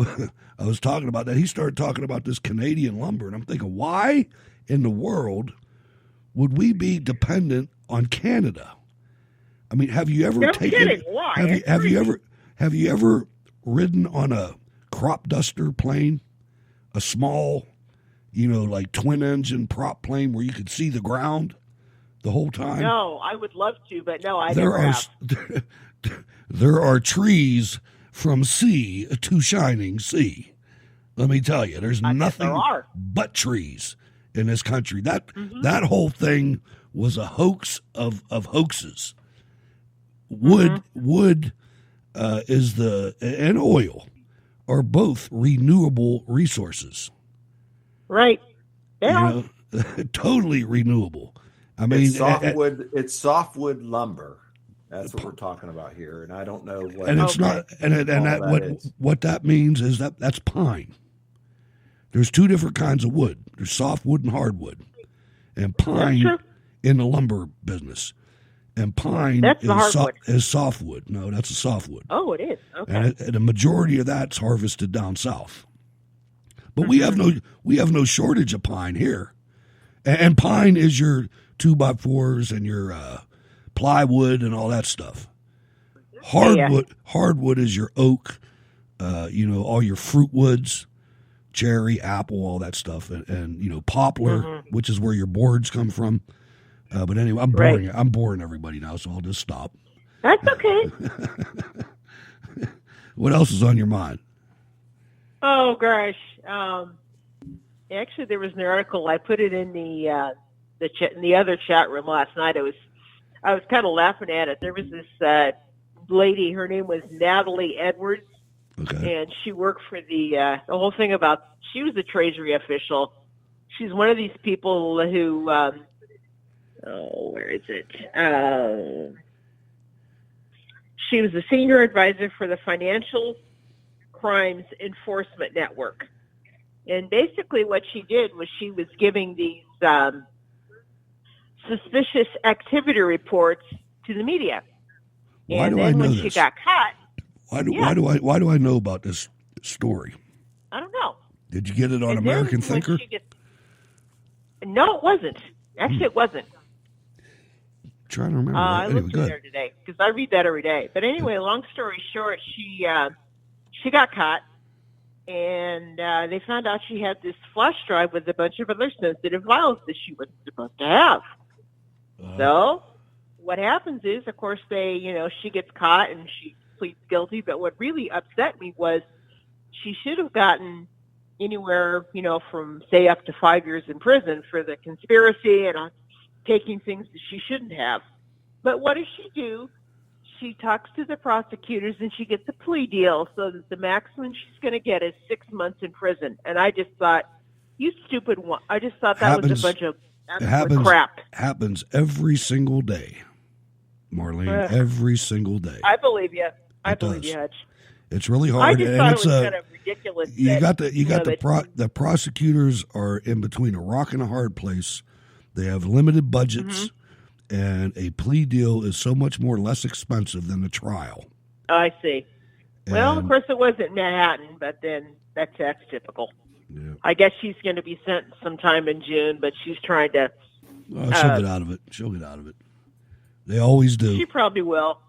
was talking about that. He started talking about this Canadian lumber, and I'm thinking, why in the world would we be dependent on Canada? I mean, have you ever kidding. Why? Have you ever ridden on a crop duster plane, a small, like twin engine prop plane where you could see the ground the whole time? No, I would love to, but no, I never have. There are trees from sea to shining sea. Let me tell you, there's nothing but trees in this country. That whole thing was a hoax of hoaxes. Wood is and oil are both renewable resources. Right. Yeah. Totally renewable. I mean, it's softwood lumber. That's what we're talking about here, and I don't know what. And it's not. What that means is that's pine. There's two different kinds of wood. There's softwood and hardwood, and pine in the lumber business. And pine is softwood. No, that's a softwood. Oh, it is. Okay. And the majority of that's harvested down south. But we have no shortage of pine here. And pine is your 2x4s and your plywood and all that stuff. Hardwood is your oak, all your fruit woods, cherry, apple, all that stuff, and poplar, which is where your boards come from. But anyway, I'm boring everybody now, so I'll just stop. That's okay. What else is on your mind? Oh gosh, actually, there was an article. I put it in the other chat room last night. I was kind of laughing at it. There was this lady. Her name was Natalie Edwards, and she worked for the whole thing about. She was a Treasury official. She's one of these people who. Where is it? She was a senior advisor for the Financial Crimes Enforcement Network. And basically what she did was she was giving these suspicious activity reports to the media. Why and do I then know when this? she got caught, Why do I know about this story? I don't know. Did you get it on And then American when Thinker? No, it wasn't. Actually, it wasn't. Trying to remember. I Anyway, looked go at ahead. her today because I read that every day. But anyway, long story short, she got caught, and they found out she had this flash drive with a bunch of other sensitive files that she wasn't supposed to have. So what happens is, of course, she gets caught and she pleads guilty. But what really upset me was she should have gotten anywhere, from say up to 5 years in prison for the conspiracy and taking things that she shouldn't have. But what does she do? She talks to the prosecutors and she gets a plea deal so that the maximum she's going to get is 6 months in prison. And I just thought, you stupid one. I just thought that was a bunch of absolute crap. Happens every single day, Marlene. Every single day. I believe you. I believe you, Hutch. It's really hard. I just and thought it's it was kind of ridiculous. The prosecutors are in between a rock and a hard place. They have limited budgets, and a plea deal is so much more less expensive than a trial. I see. Well, of course, it wasn't Manhattan, but then that's typical. Yeah. I guess she's going to be sentenced sometime in June, but she's trying to. She'll get out of it. She'll get out of it. They always do. She probably will.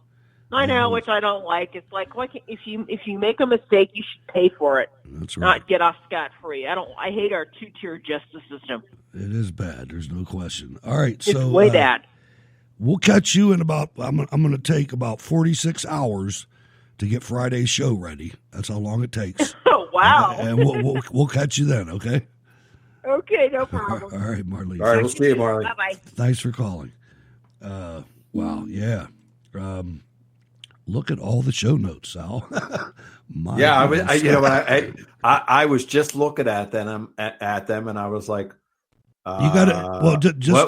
I know, which I don't like. It's like, if you make a mistake, you should pay for it. That's right. Not get off scot-free. I hate our two-tier justice system. It is bad. There's no question. All right, It's way bad. We'll catch you in about. I'm going to take about 46 hours to get Friday's show ready. That's how long it takes. Oh wow! And we'll catch you then. Okay. Okay, no problem. All right, Marlene. All right, we'll see you, Marlene. Bye bye. Thanks for calling. Wow. Yeah. Look at all the show notes, Sal. I was just looking at them, and I was like, you got it. Well,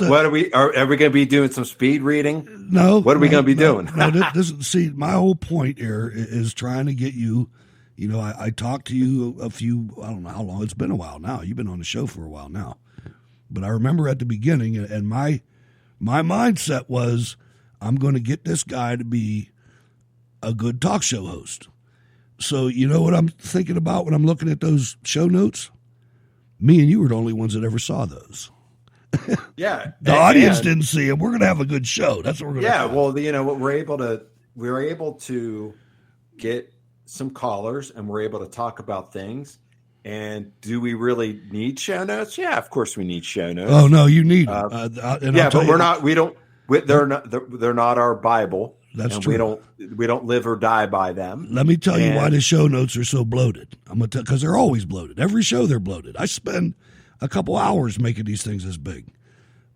what are we going to be doing? Some speed reading? No. What are we going to be doing? See, my whole point here is trying to get you. I talked to you I don't know how long. It's been a while now. You've been on the show for a while now, but I remember at the beginning, and my mindset was, I'm going to get this guy to be a good talk show host. So you know what I'm thinking about when I'm looking at those show notes? Me and you were the only ones that ever saw those. Yeah. The audience didn't see them. We're going to have a good show. That's what we're going to Yeah, well, we were able to get some callers, and we're able to talk about things. And do we really need show notes? Yeah, of course we need show notes. Oh no, you need them. They're not our Bible. That's and true. We don't live or die by them. Let me tell you why the show notes are so bloated. I'm gonna because they're always bloated. Every show they're bloated. I spend a couple hours making these things this big,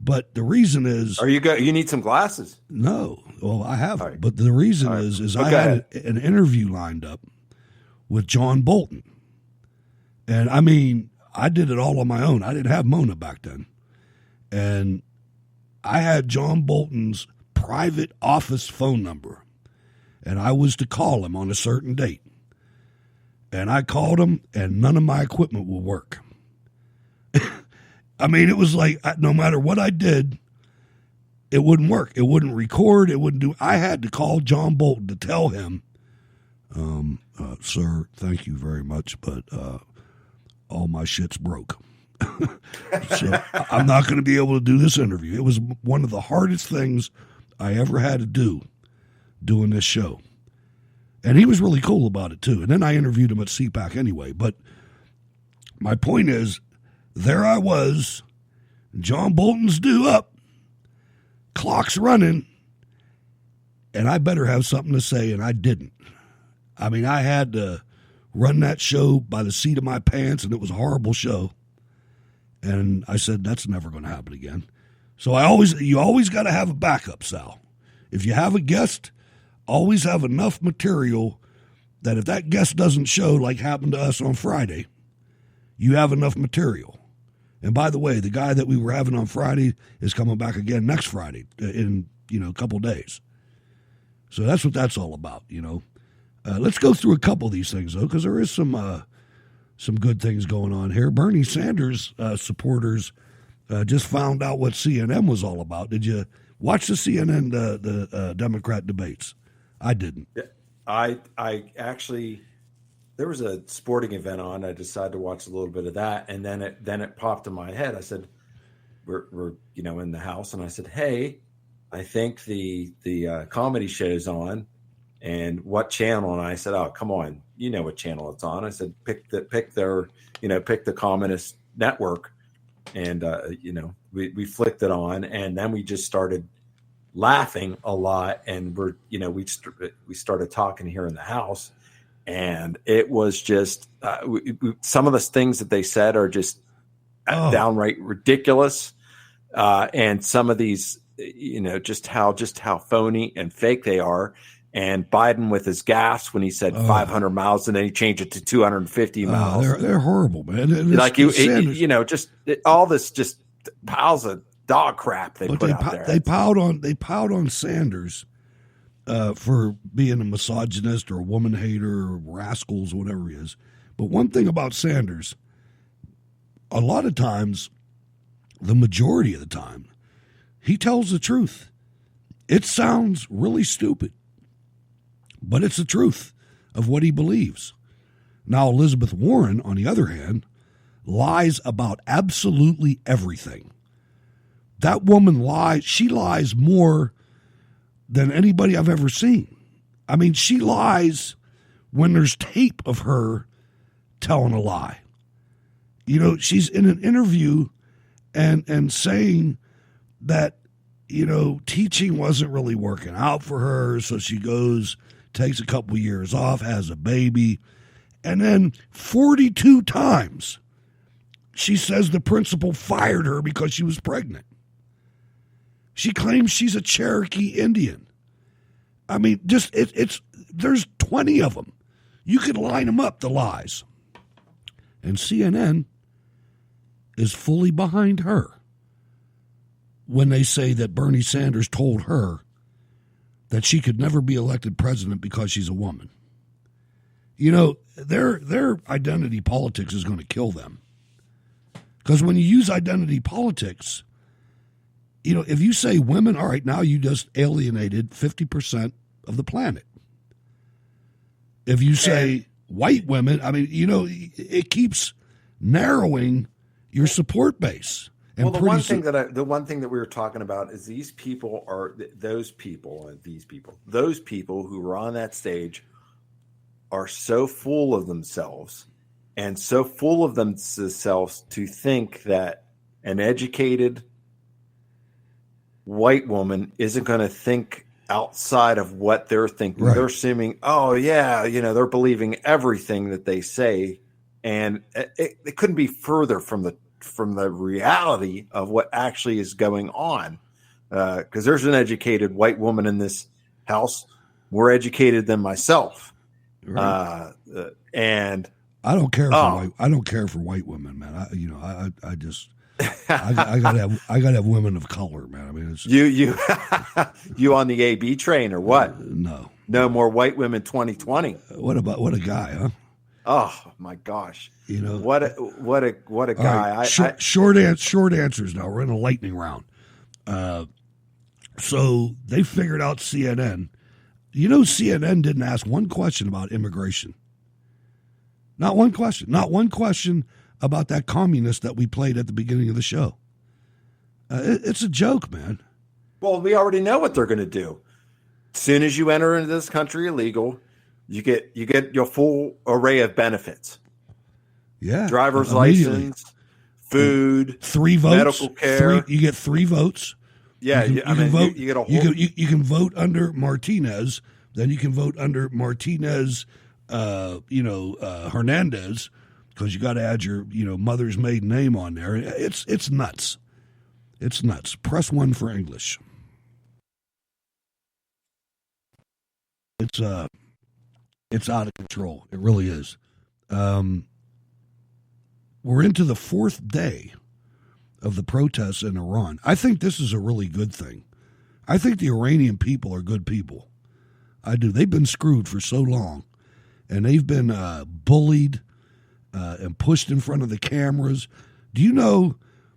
but the reason is, you need some glasses? No, well I have, right. But the reason is I had an interview lined up with John Bolton, and I mean I did it all on my own. I didn't have Mona back then, and I had John Bolton's private office phone number, and I was to call him on a certain date. And I called him, and none of my equipment would work. I mean, it was like no matter what I did, it wouldn't work. It wouldn't record. It wouldn't do. I had to call John Bolton to tell him, sir, thank you very much, but all my shit's broke. So I'm not going to be able to do this interview. It was one of the hardest things I ever had to do doing this show. And he was really cool about it too. And then I interviewed him at CPAC anyway. But my point is, there I was, John Bolton's due up, clock's running, and I better have something to say, and I didn't. I mean, I had to run that show by the seat of my pants, and it was a horrible show. And I said, that's never going to happen again. So you always got to have a backup, Sal. If you have a guest, always have enough material that if that guest doesn't show, like happened to us on Friday, you have enough material. And by the way, the guy that we were having on Friday is coming back again next Friday in a couple days. So that's what that's all about, Let's go through a couple of these things, though, because there is some good things going on here. Bernie Sanders supporters just found out what CNN was all about. Did you watch the CNN, the Democrat debates? I didn't. I actually, there was a sporting event on. I decided to watch a little bit of that, and then it popped in my head. I said, "We're in the house," and I said, "Hey, I think the comedy show's on, and what channel?" And I said, "Oh, come on, you know what channel it's on." I said, pick the Communist Network," and we flicked it on, and then we just started laughing a lot, and we started talking here in the house, and it was just some of the things that they said are just downright ridiculous, and some of these, just how phony and fake they are. And Biden with his gas when he said 500 miles, and then he changed it to 250 miles. They're horrible, man. All this just piles of dog crap they put out there. They piled on Sanders for being a misogynist or a woman hater or rascals, whatever he is. But one thing about Sanders, a lot of times, the majority of the time, he tells the truth. It sounds really stupid, but it's the truth of what he believes. Now, Elizabeth Warren, on the other hand, lies about absolutely everything. That woman lies. She lies more than anybody I've ever seen. I mean, she lies when there's tape of her telling a lie. She's in an interview and saying that, teaching wasn't really working out for her, so she goes, takes a couple years off, has a baby, and then 42 times she says the principal fired her because she was pregnant. She claims she's a Cherokee Indian. I mean, there's 20 of them. You could line them up, the lies. And CNN is fully behind her when they say that Bernie Sanders told her that she could never be elected president because she's a woman. Their identity politics is going to kill them. Because when you use identity politics, if you say women, all right, now you just alienated 50% of the planet. If you say white women, I mean, it keeps narrowing your support base. And well, the one thing that we were talking about is those people who were on that stage are so full of themselves and so full of themselves to think that an educated white woman isn't going to think outside of what they're thinking. Right. They're assuming, they're believing everything that they say, and it couldn't be further from the reality of what actually is going on. Because there's an educated white woman in this house, more educated than myself, right. And I don't care for white women, man. I just. I gotta have women of color, man. I mean, it's you on the AB train or what? No more white women 2020. What a guy, huh? Oh my gosh! What a guy. Right. Short answers now. We're in a lightning round. So they figured out CNN. CNN didn't ask one question about immigration. Not one question. Not one question about that communist that we played at the beginning of the show. It's a joke, man. Well, we already know what they're going to do. As soon as you enter into this country illegal, you get your full array of benefits. Yeah, driver's license, food, 3 votes, medical care. You get 3 votes. Yeah, you can vote. You get a whole. You can vote under Martinez. Then you can vote under Martinez. Hernandez. Because you got to add your, mother's maiden name on there. It's nuts. It's nuts. Press 1 for English. It's out of control. It really is. We're into the 4th day of the protests in Iran. I think this is a really good thing. I think the Iranian people are good people. I do. They've been screwed for so long. and they've been bullied and pushed in front of the cameras. Do you know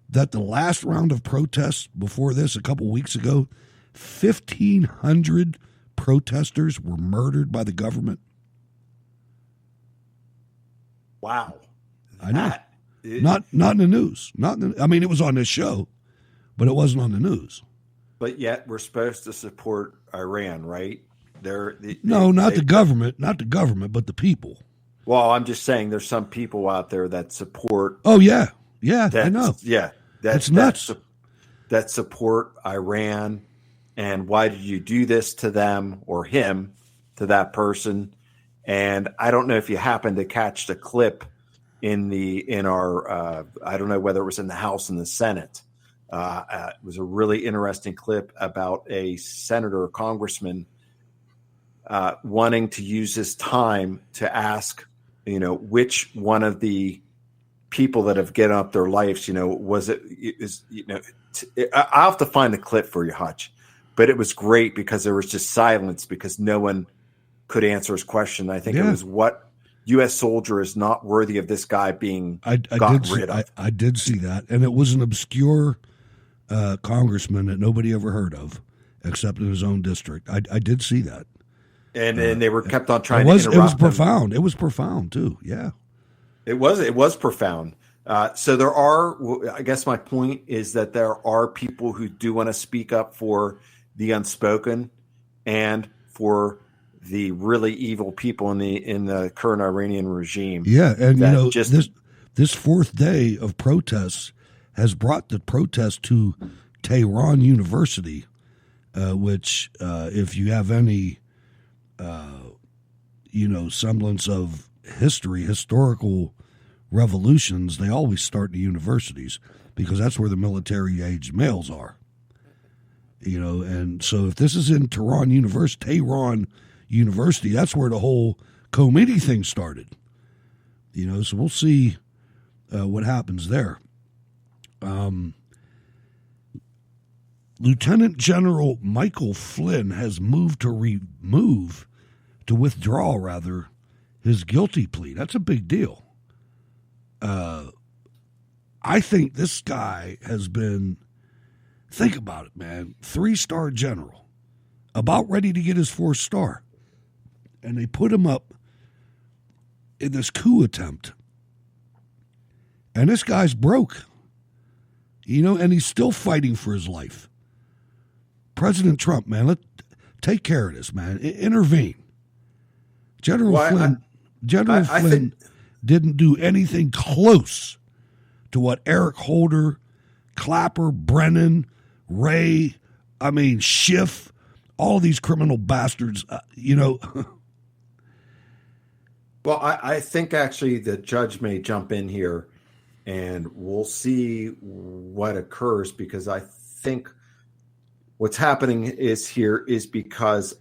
that the last round of protests before this, a couple weeks ago, 1,500 protesters were murdered by the government? Wow. I know. Not in the news. I mean, it was on this show, but it wasn't on the news. But yet we're supposed to support Iran, right? Not the government, but the people. Well, I'm just saying there's some people out there that support. Oh, yeah. Yeah, I know. Yeah. That's nuts. That support Iran. And why did you do this to them or him, to that person? And I don't know if you happen to catch the clip in our I don't know whether it was in the House and the Senate. It was a really interesting clip about a senator or congressman wanting to use his time to ask, which one of the people that have given up their lives, was it, I'll have to find the clip for you, Hutch, but it was great because there was just silence because no one could answer his question. I think it was, what U.S. soldier is not worthy of this guy being got rid of. I did see that, and it was an obscure congressman that nobody ever heard of, except in his own district. I did see that, and they were kept on trying to interrupt. It was profound. It was profound too. Yeah, it was profound. So there are. I guess my point is that there are people who do want to speak up for the unspoken and for the really evil people in the current Iranian regime. Yeah, and this fourth day of protests has brought the protest to Tehran University, which, if you have any, semblance of historical revolutions, they always start in the universities because that's where the military-aged males are. And so if this is in Tehran University, that's where the whole Khomeini thing started. So we'll see what happens there. Lieutenant General Michael Flynn has withdraw his guilty plea. That's a big deal. I think this guy has been, think about it, man, 3-star general, about ready to get his 4th star. And they put him up in this coup attempt. And this guy's broke, and he's still fighting for his life. President Trump, man, take care of this, man. Intervene. General Flynn didn't do anything close to what Eric Holder, Clapper, Brennan, Ray, Schiff, all these criminal bastards, Well, I think actually the judge may jump in here and we'll see what occurs, because I think what's happening is because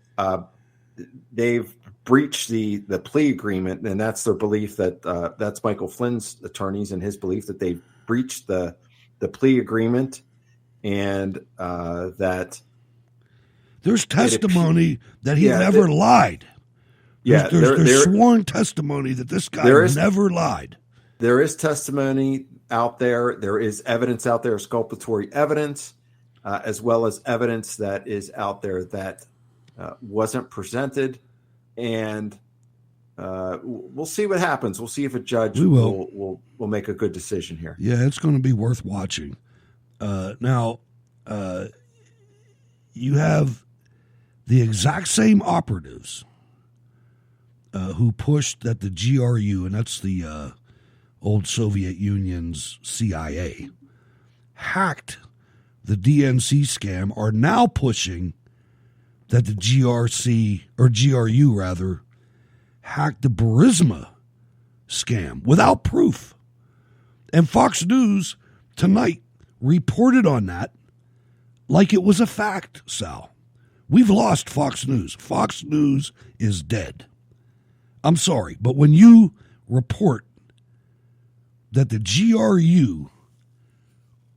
they've breached the plea agreement, and that's their belief that that's Michael Flynn's attorneys and his belief that they've breached the plea agreement, and that there's testimony that he never lied. There's sworn testimony that this guy never lied. There is testimony out there. There is evidence out there, exculpatory evidence, as well as evidence that is out there that wasn't presented. And we'll see what happens. We'll see if a judge will make a good decision here. Yeah, it's going to be worth watching. Now, you have the exact same operatives who pushed that the GRU, and that's the old Soviet Union's CIA, hacked the DNC scam, are now pushing that the GRU hacked the Burisma scam without proof. And Fox News tonight reported on that like it was a fact, Sal. We've lost Fox News. Fox News is dead. I'm sorry, but when you report that the GRU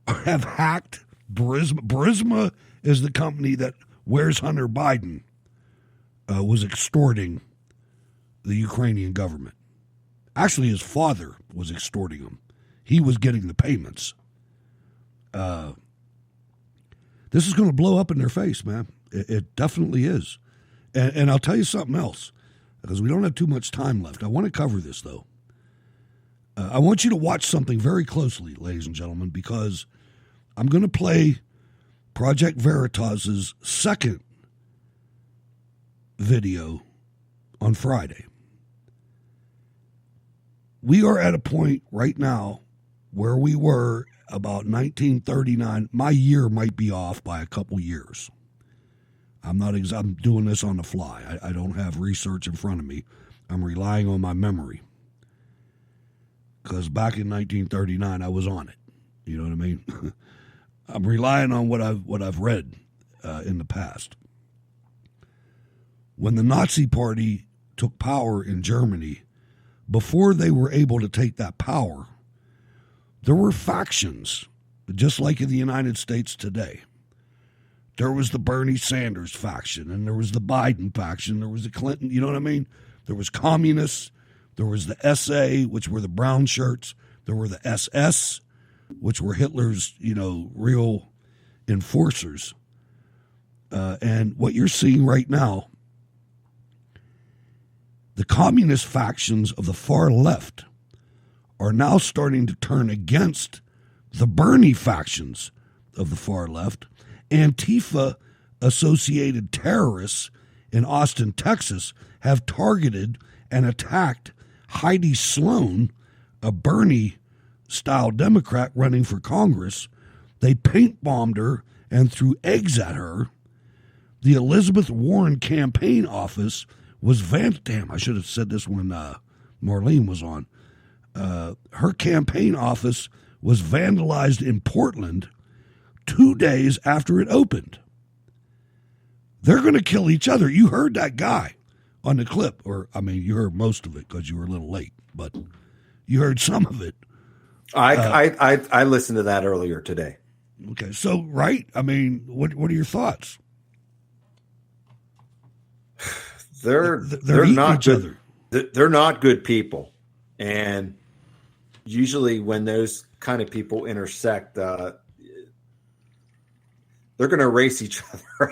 have hacked Burisma is the company that Where's Hunter Biden was extorting the Ukrainian government. Actually, his father was extorting him. He was getting the payments. This is going to blow up in their face, man. It definitely is. And I'll tell you something else, because we don't have too much time left. I want to cover this, though. I want you to watch something very closely, ladies and gentlemen, because I'm going to play Project Veritas's second video on Friday. We are at a point right now where we were about 1939. My year might be off by a couple years. I'm doing this on the fly. I don't have research in front of me. I'm relying on my memory. Because back in 1939, I was on it. You know what I mean? I'm relying on what I've read in the past. When the Nazi Party took power in Germany, before they were able to take that power, there were factions, just like in the United States today. There was the Bernie Sanders faction, and there was the Biden faction, there was the Clinton, you know what I mean? There was communists, there was the SA, which were the brown shirts, there were the SS, which were Hitler's, real enforcers. And what you're seeing right now, the communist factions of the far left are now starting to turn against the Bernie factions of the far left. Antifa-associated terrorists in Austin, Texas, have targeted and attacked Heidi Sloan, a Bernie-style Democrat running for Congress. They paint-bombed her and threw eggs at her. The Elizabeth Warren campaign office was damn, I should have said this when Marlene was on. Her campaign office was vandalized in Portland 2 days after it opened. They're going to kill each other. You heard that guy on the clip, you heard most of it because you were a little late, but you heard some of it. I listened to that earlier today. Okay, so right, what are your thoughts? They're not good. They're not good people, and usually when those kind of people intersect, they're going to erase each other.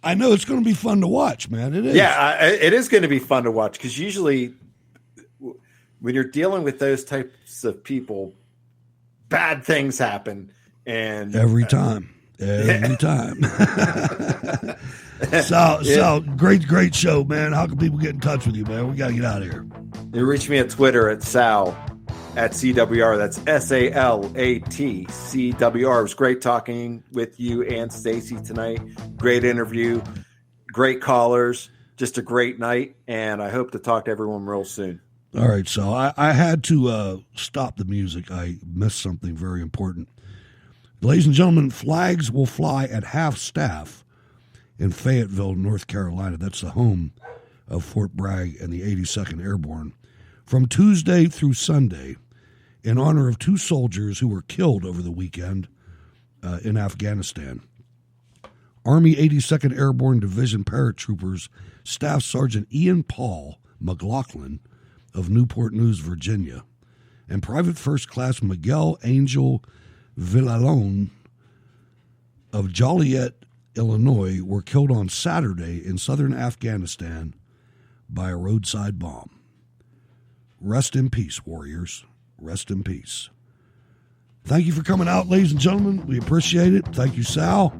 I know it's going to be fun to watch, man. It is. Yeah, it is going to be fun to watch because usually when you're dealing with those types of people, bad things happen, and every time. Sal, great show, man. How can people get in touch with you, man? We got to get out of here. You reach me at Twitter at Sal at CWR. That's SALAT CWR. It was great talking with you and Stacy tonight. Great interview, great callers, just a great night, and I hope to talk to everyone real soon. All right, so I had to stop the music. I missed something very important. Ladies and gentlemen, flags will fly at half-staff in Fayetteville, North Carolina. That's the home of Fort Bragg and the 82nd Airborne. From Tuesday through Sunday, in honor of 2 soldiers who were killed over the weekend in Afghanistan. Army 82nd Airborne Division paratroopers Staff Sergeant Ian Paul McLaughlin of Newport News, Virginia, and Private First Class Miguel Angel Villalon of Joliet, Illinois, were killed on Saturday in southern Afghanistan by a roadside bomb. Rest in peace, warriors. Rest in peace. Thank you for coming out, ladies and gentlemen. We appreciate it. Thank you, Sal.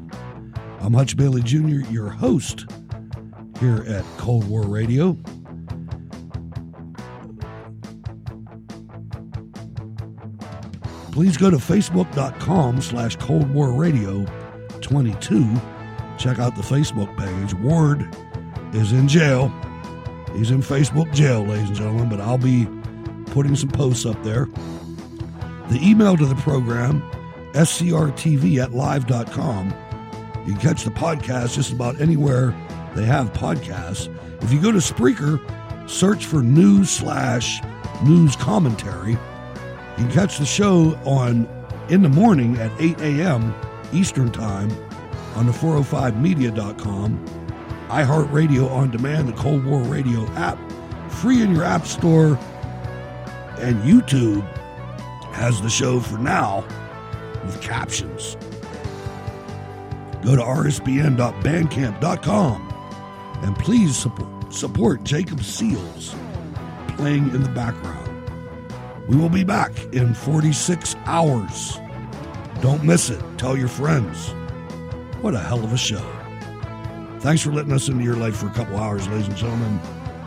I'm Hutch Bailey Jr., your host here at Cold War Radio. Please go to facebook.com/Cold War Radio 22. Check out the Facebook page. Ward is in jail. He's in Facebook jail, ladies and gentlemen, but I'll be putting some posts up there. The email to the program, scrtv@live.com. You can catch the podcast just about anywhere they have podcasts. If you go to Spreaker, search for news commentary. You can catch the show in the morning at 8 a.m. Eastern Time on the 405media.com, iHeartRadio on demand, the Cold War Radio app, free in your app store, and YouTube has the show for now with captions. Go to rsbn.bandcamp.com and please support Jacob Seals playing in the background. We will be back in 46 hours. Don't miss it. Tell your friends. What a hell of a show. Thanks for letting us into your life for a couple hours, ladies and gentlemen.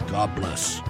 God bless.